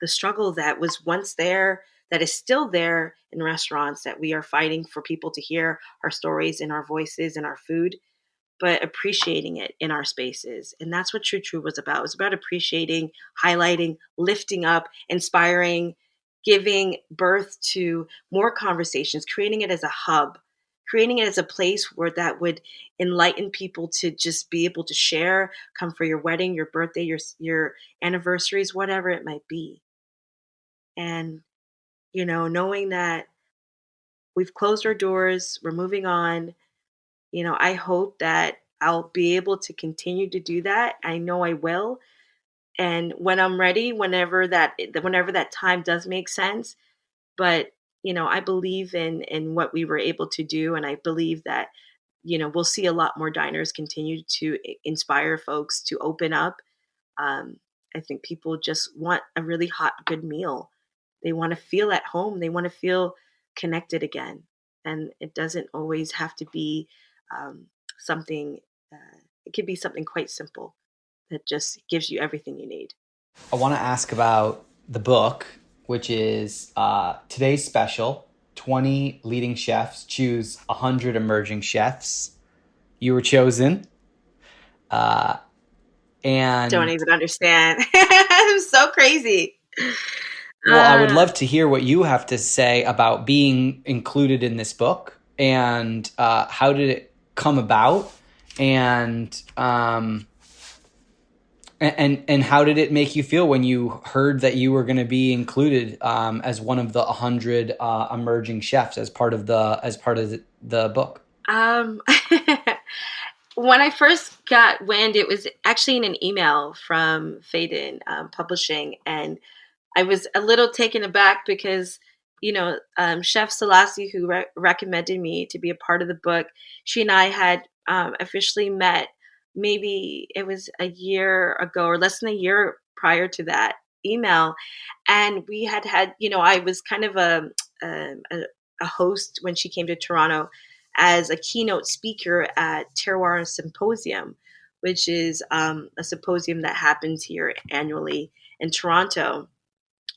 S8: the struggle that was once there, that is still there in restaurants, that we are fighting for people to hear our stories and our voices and our food, but appreciating it in our spaces. And that's what True True was about. It was about appreciating, highlighting, lifting up, inspiring, giving birth to more conversations, creating it as a hub, creating it as a place where that would enlighten people to just be able to share, come for your wedding, your birthday, your anniversaries, whatever it might be. And, knowing that we've closed our doors, we're moving on, I hope that I'll be able to continue to do that. I know I will. And when I'm ready, whenever that time does make sense, but I believe in what we were able to do, and I believe that we'll see a lot more diners continue to inspire folks to open up. I think people just want a really hot, good meal. They want to feel at home. They want to feel connected again, and it doesn't always have to be something. It could be something quite simple that just gives you everything you need.
S7: I want to ask about the book, which is today's special, 20 leading chefs choose 100 emerging chefs. You were chosen. And
S8: don't even understand. I'm so crazy.
S7: Well, I would love to hear what you have to say about being included in this book, and how did it come about, and how did it make you feel when you heard that you were going to be included as one of the 100 emerging chefs as part of the book?
S8: When I first got wind, it was actually in an email from Faden Publishing, and I was a little taken aback because, Chef Selassie, who recommended me to be a part of the book, she and I had officially met. Maybe it was a year ago or less than a year prior to that email. And we had, I was kind of a host when she came to Toronto as a keynote speaker at Terroir Symposium, which is a symposium that happens here annually in Toronto,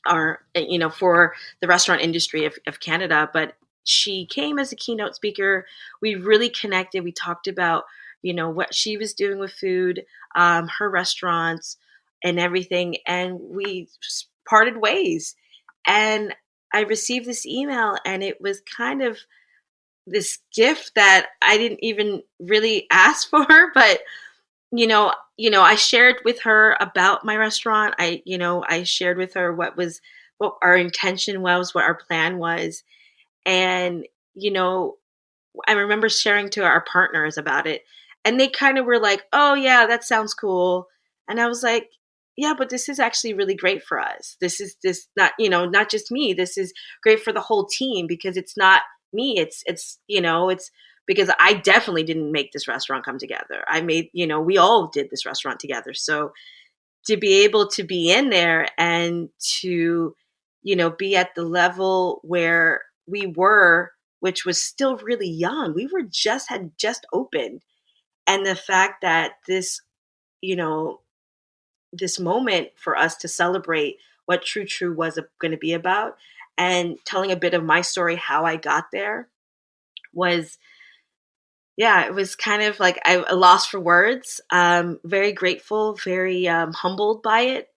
S8: for the restaurant industry of Canada. But she came as a keynote speaker. We really connected. We talked about, what she was doing with food, her restaurants and everything. And we parted ways. And I received this email, and it was kind of this gift that I didn't even really ask for, but I shared with her about my restaurant. I shared with her what our intention was, what our plan was. And, I remember sharing to our partners about it, and they kind of were like, "Oh yeah, that sounds cool." And I was like, "Yeah, but this is actually really great for us. This not, not just me. This is great for the whole team, because it's not me. It's because I definitely didn't make this restaurant come together. I made, we all did this restaurant together. So to be able to be in there and to, be at the level where we were, which was still really young. We had just opened. And the fact that this moment for us to celebrate what True True was going to be about, and telling a bit of my story, how I got there, was, it was kind of like I lost for words. Very grateful, very humbled by it,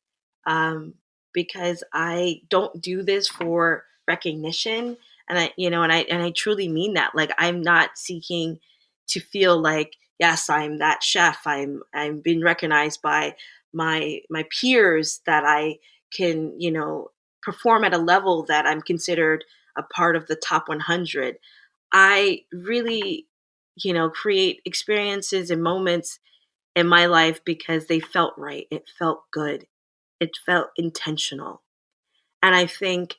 S8: because I don't do this for recognition, and I truly mean that. Like, I'm not seeking to feel like, yes, I'm that chef. I'm being recognized by my peers, that I can perform at a level that I'm considered a part of the top 100. I really, create experiences and moments in my life because they felt right. It felt good. It felt intentional. And I think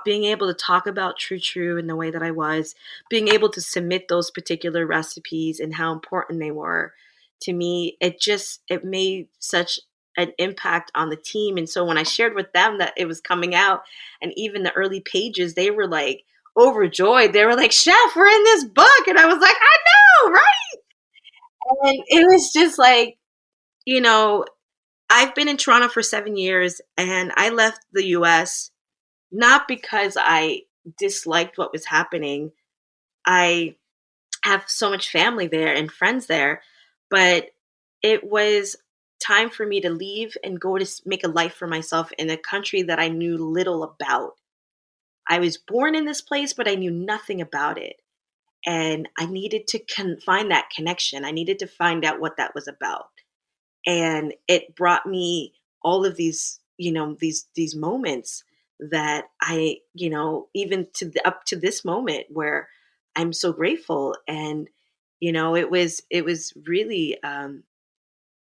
S8: being able to talk about True in the way that I was, being able to submit those particular recipes and how important they were to me, it made such an impact on the team. And so when I shared with them that it was coming out, and even the early pages, they were like overjoyed. They were like, "Chef, we're in this book." And I was like, "I know, right?" And it was just like, you know, I've been in Toronto for 7 years, and I left the US not because I disliked what was happening. I have so much family there and friends there, but it was time for me to leave and go to make a life for myself in a country that I knew little about. I was born in this place, but I knew nothing about it. And I needed to find that connection. I needed to find out what that was about. And it brought me all of these, these moments that I, even up to this moment where I'm so grateful. And it was really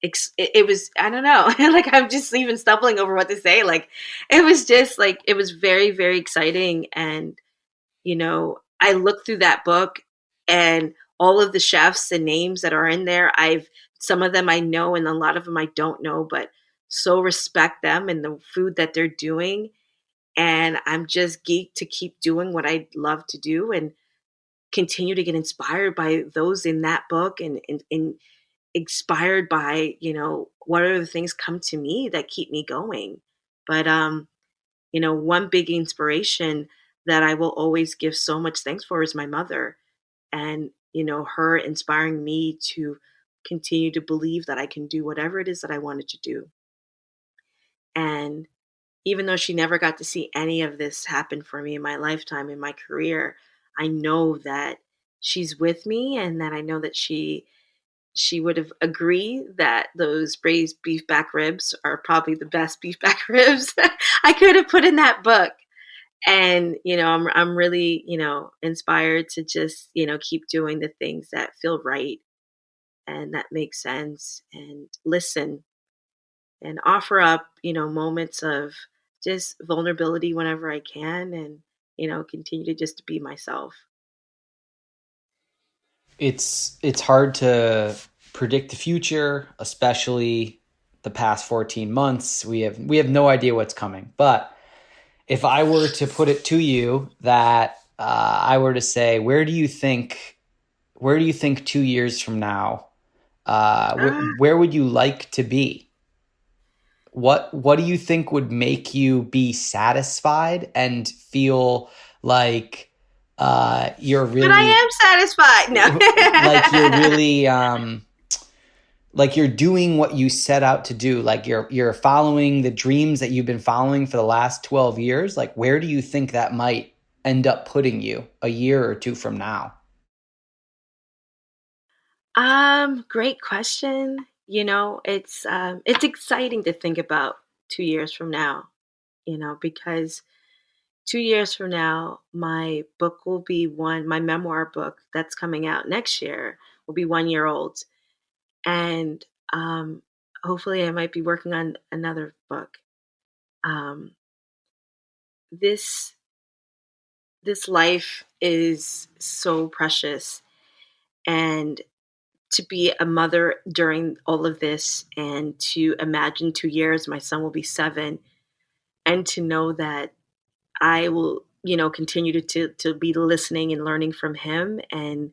S8: it was, I don't know, like I'm just even stumbling over what to say. Like it was just like it was very, very exciting. And I looked through that book, and all of the chefs and names that are in there, some of them I know and a lot of them I don't know, but so respect them and the food that they're doing. And I'm just geeked to keep doing what I love to do and continue to get inspired by those in that book, and inspired by, what other things come to me that keep me going. But, one big inspiration that I will always give so much thanks for is my mother. And, her inspiring me to continue to believe that I can do whatever it is that I wanted to do. And even though she never got to see any of this happen for me in my lifetime, in my career, I know that she's with me, and that I know that she would have agreed that those braised beef back ribs are probably the best beef back ribs I could have put in that book. And, I'm really, inspired to just, keep doing the things that feel right and that make sense, and listen and offer up, moments of just vulnerability whenever I can, and, continue to just be myself.
S7: It's hard to predict the future, especially the past 14 months. We have no idea what's coming. But if I were to put it to you that I were to say, where do you think 2 years from now, where would you like to be? What do you think would make you be satisfied and feel like you're really?
S8: But I am satisfied. No,
S7: like you're really like you're doing what you set out to do. Like you're following the dreams that you've been following for the last 12 years. Like where do you think that might end up putting you a year or two from now?
S8: Great question. It's exciting to think about 2 years from now, because 2 years from now, my book will be my memoir book that's coming out next year will be 1 year old. And hopefully I might be working on another book. Um, this this life is so precious, and to be a mother during all of this, and to imagine 2 years, my son will be 7, and to know that I will, continue to be listening and learning from him and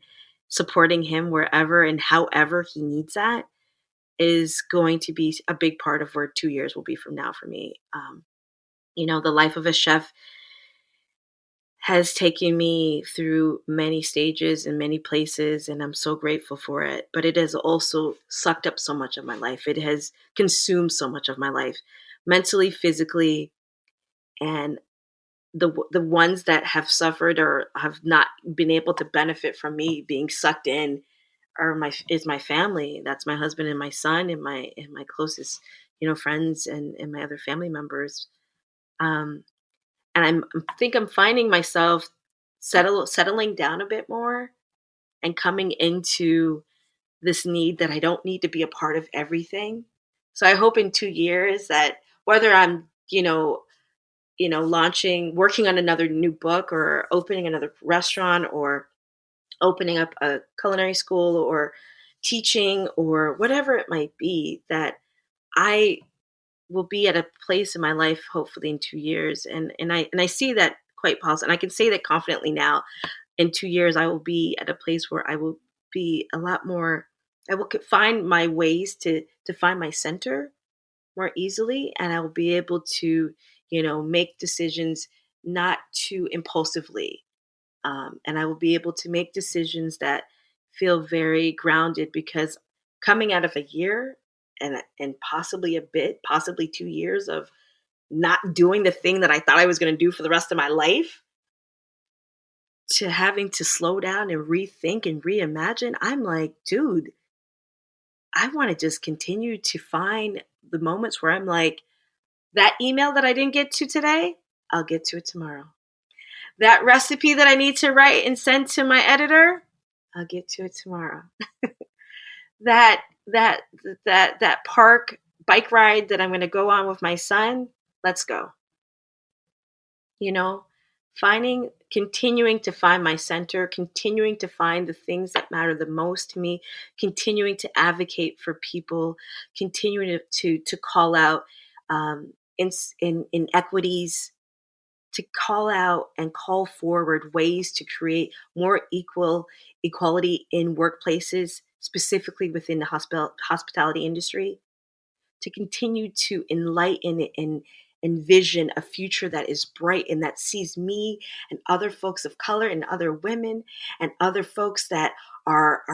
S8: supporting him wherever and however he needs that is going to be a big part of where 2 years will be from now for me. The life of a chef has taken me through many stages and many places, and I'm so grateful for it. But it has also sucked up so much of my life. It has consumed so much of my life, mentally, physically, and the ones that have suffered or have not been able to benefit from me being sucked in is my family. That's my husband and my son and my closest, friends and my other family members. And I think I'm finding myself settling down a bit more and coming into this need that I don't need to be a part of everything. So I hope in 2 years that whether I'm, working on another new book or opening another restaurant or opening up a culinary school or teaching or whatever it might be, that I will be at a place in my life, hopefully in 2 years. And I see that quite positive. And I can say that confidently now. In 2 years, I will be at a place where I will be a lot more, I will find my ways to find my center more easily. And I will be able to, make decisions not too impulsively. And I will be able to make decisions that feel very grounded, because coming out of a year and possibly 2 years of not doing the thing that I thought I was going to do for the rest of my life, to having to slow down and rethink and reimagine, I'm like, dude, I want to just continue to find the moments where I'm like, that email that I didn't get to today, I'll get to it tomorrow. That recipe that I need to write and send to my editor, I'll get to it tomorrow. that park bike ride that I'm going to go on with my son, let's go. Continuing to find my center, continuing to find the things that matter the most to me, continuing to advocate for people, continuing to call out inequities, to call out and call forward ways to create more equality in workplaces, specifically within the hospitality industry, to continue to enlighten and envision a future that is bright and that sees me and other folks of color and other women and other folks that are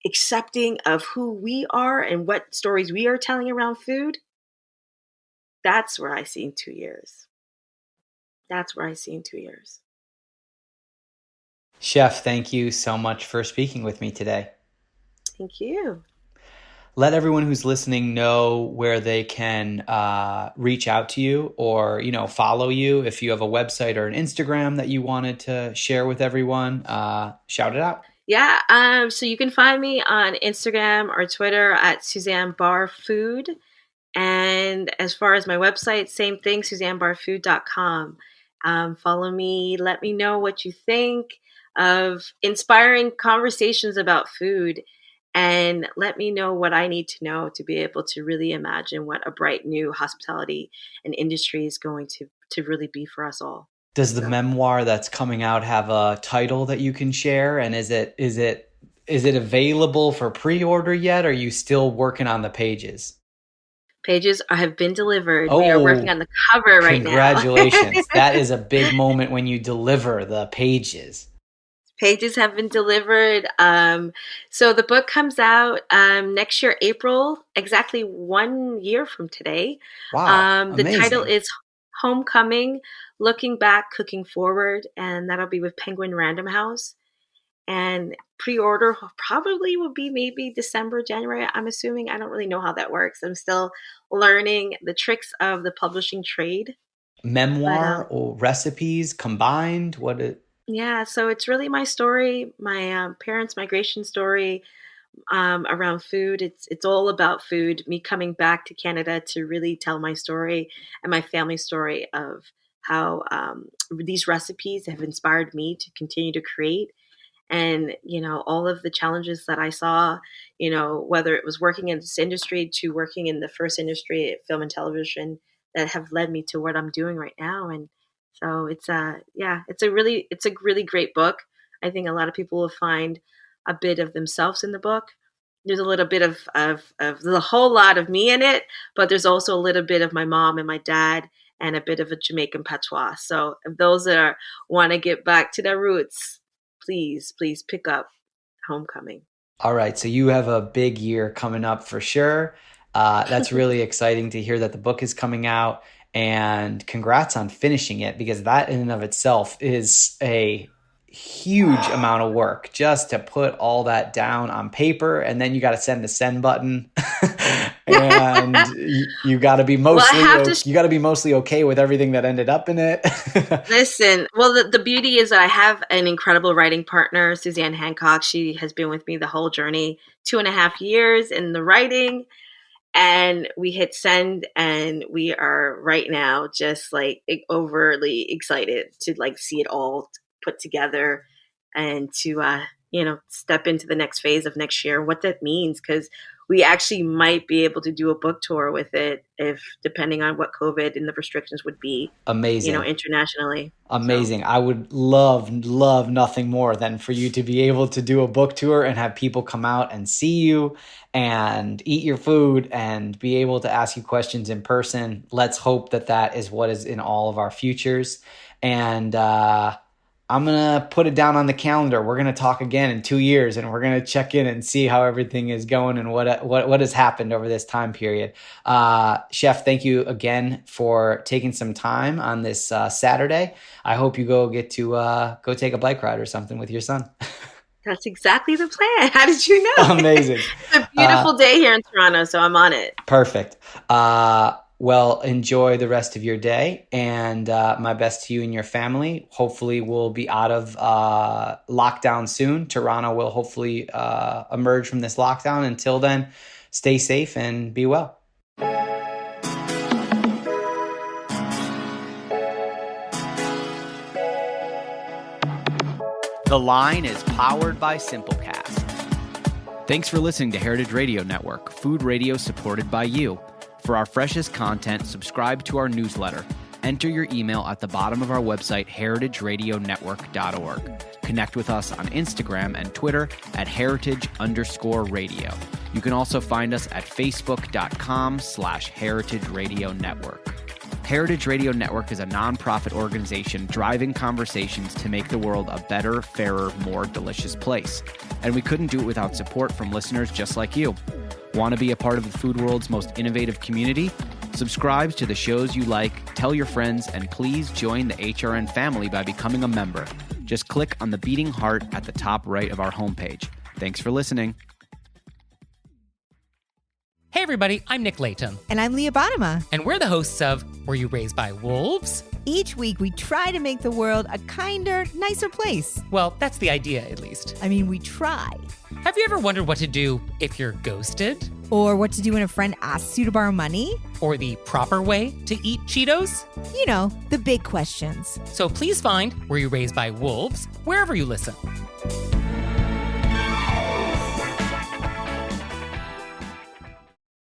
S8: accepting of who we are and what stories we are telling around food. That's where I see in 2 years. That's where I see in 2 years.
S7: Chef, thank you so much for speaking with me today.
S8: Thank you.
S7: Let everyone who's listening know where they can reach out to you or, follow you. If you have a website or an Instagram that you wanted to share with everyone, shout it out.
S8: Yeah. So you can find me on Instagram or Twitter at Suzanne Barr Food. And as far as my website, same thing, SuzanneBarrFood.com. Follow me. Let me know what you think of inspiring conversations about food. And let me know what I need to know to be able to really imagine what a bright new hospitality and industry is going to really be for us all.
S7: Does the memoir that's coming out have a title that you can share? And is it available for pre-order yet? Or are you still working on the pages?
S8: Pages have been delivered. We are working on the cover right now.
S7: Congratulations. That is a big moment when you deliver the pages.
S8: Pages have been delivered. So the book comes out next year, April, exactly 1 year from today.
S7: Wow.
S8: The title is Homecoming, Looking Back, Cooking Forward, and that'll be with Penguin Random House. And pre-order probably will be maybe December, January, I'm assuming. I don't really know how that works. I'm still learning the tricks of the publishing trade.
S7: Memoir or recipes combined?
S8: Yeah, so it's really my story, my parents' migration story around food. It's all about food, me coming back to Canada to really tell my story and my family story of how these recipes have inspired me to continue to create. And, all of the challenges that I saw, whether it was working in this industry to working in the first industry, film and television, that have led me to what I'm doing right now. And so it's a really great book. I think a lot of people will find a bit of themselves in the book. There's a little bit of the whole lot of me in it, but there's also a little bit of my mom and my dad and a bit of a Jamaican patois. So if those that want to get back to their roots, please pick up Homecoming.
S7: All right. So you have a big year coming up for sure. That's really exciting to hear that the book is coming out, and congrats on finishing it, because that in and of itself is a huge amount of work just to put all that down on paper. And then you got to send the send button and you got to be mostly okay with everything that ended up in it.
S8: Listen, well, the beauty is that I have an incredible writing partner, Suzanne Hancock. She has been with me the whole journey, 2.5 years in the writing. And we hit send, and we are right now just like overly excited to like see it all put together and to, step into the next phase of next year, what that means. Because we actually might be able to do a book tour with it if, depending on what COVID and the restrictions would be.
S7: Amazing.
S8: Internationally.
S7: Amazing. So. I would love nothing more than for you to be able to do a book tour and have people come out and see you and eat your food and be able to ask you questions in person. Let's hope that is what is in all of our futures. And I'm going to put it down on the calendar. We're going to talk again in 2 years, and we're going to check in and see how everything is going and what has happened over this time period. Chef, thank you again for taking some time on this Saturday. I hope you go take a bike ride or something with your son.
S8: That's exactly the plan. How did you know?
S7: Amazing.
S8: It's a beautiful day here in Toronto, so I'm on it.
S7: Perfect. Well, enjoy the rest of your day, and my best to you and your family. Hopefully we'll be out of lockdown soon. Toronto will hopefully emerge from this lockdown. Until then, stay safe and be well.
S9: The Line is powered by Simplecast. Thanks for listening to Heritage Radio Network, food radio supported by you. For our freshest content, subscribe to our newsletter. Enter your email at the bottom of our website, heritageradionetwork.org. Connect with us on Instagram and Twitter at heritage_radio. You can also find us at facebook.com/Heritage Radio Network. Heritage Radio Network is a nonprofit organization driving conversations to make the world a better, fairer, more delicious place. And we couldn't do it without support from listeners just like you. Want to be a part of the food world's most innovative community? Subscribe to the shows you like, tell your friends, and please join the HRN family by becoming a member. Just click on the beating heart at the top right of our homepage. Thanks for listening.
S10: Hey everybody, I'm Nick Latham.
S11: And I'm Leah Bottima.
S10: And we're the hosts of Were You Raised by Wolves?
S11: Each week we try to make the world a kinder, nicer place.
S10: Well, that's the idea, at least.
S11: I mean, we try.
S10: Have you ever wondered what to do if you're ghosted?
S11: Or what to do when a friend asks you to borrow money?
S10: Or the proper way to eat Cheetos?
S11: You know, the big questions.
S10: So please find Were You Raised by Wolves wherever you listen.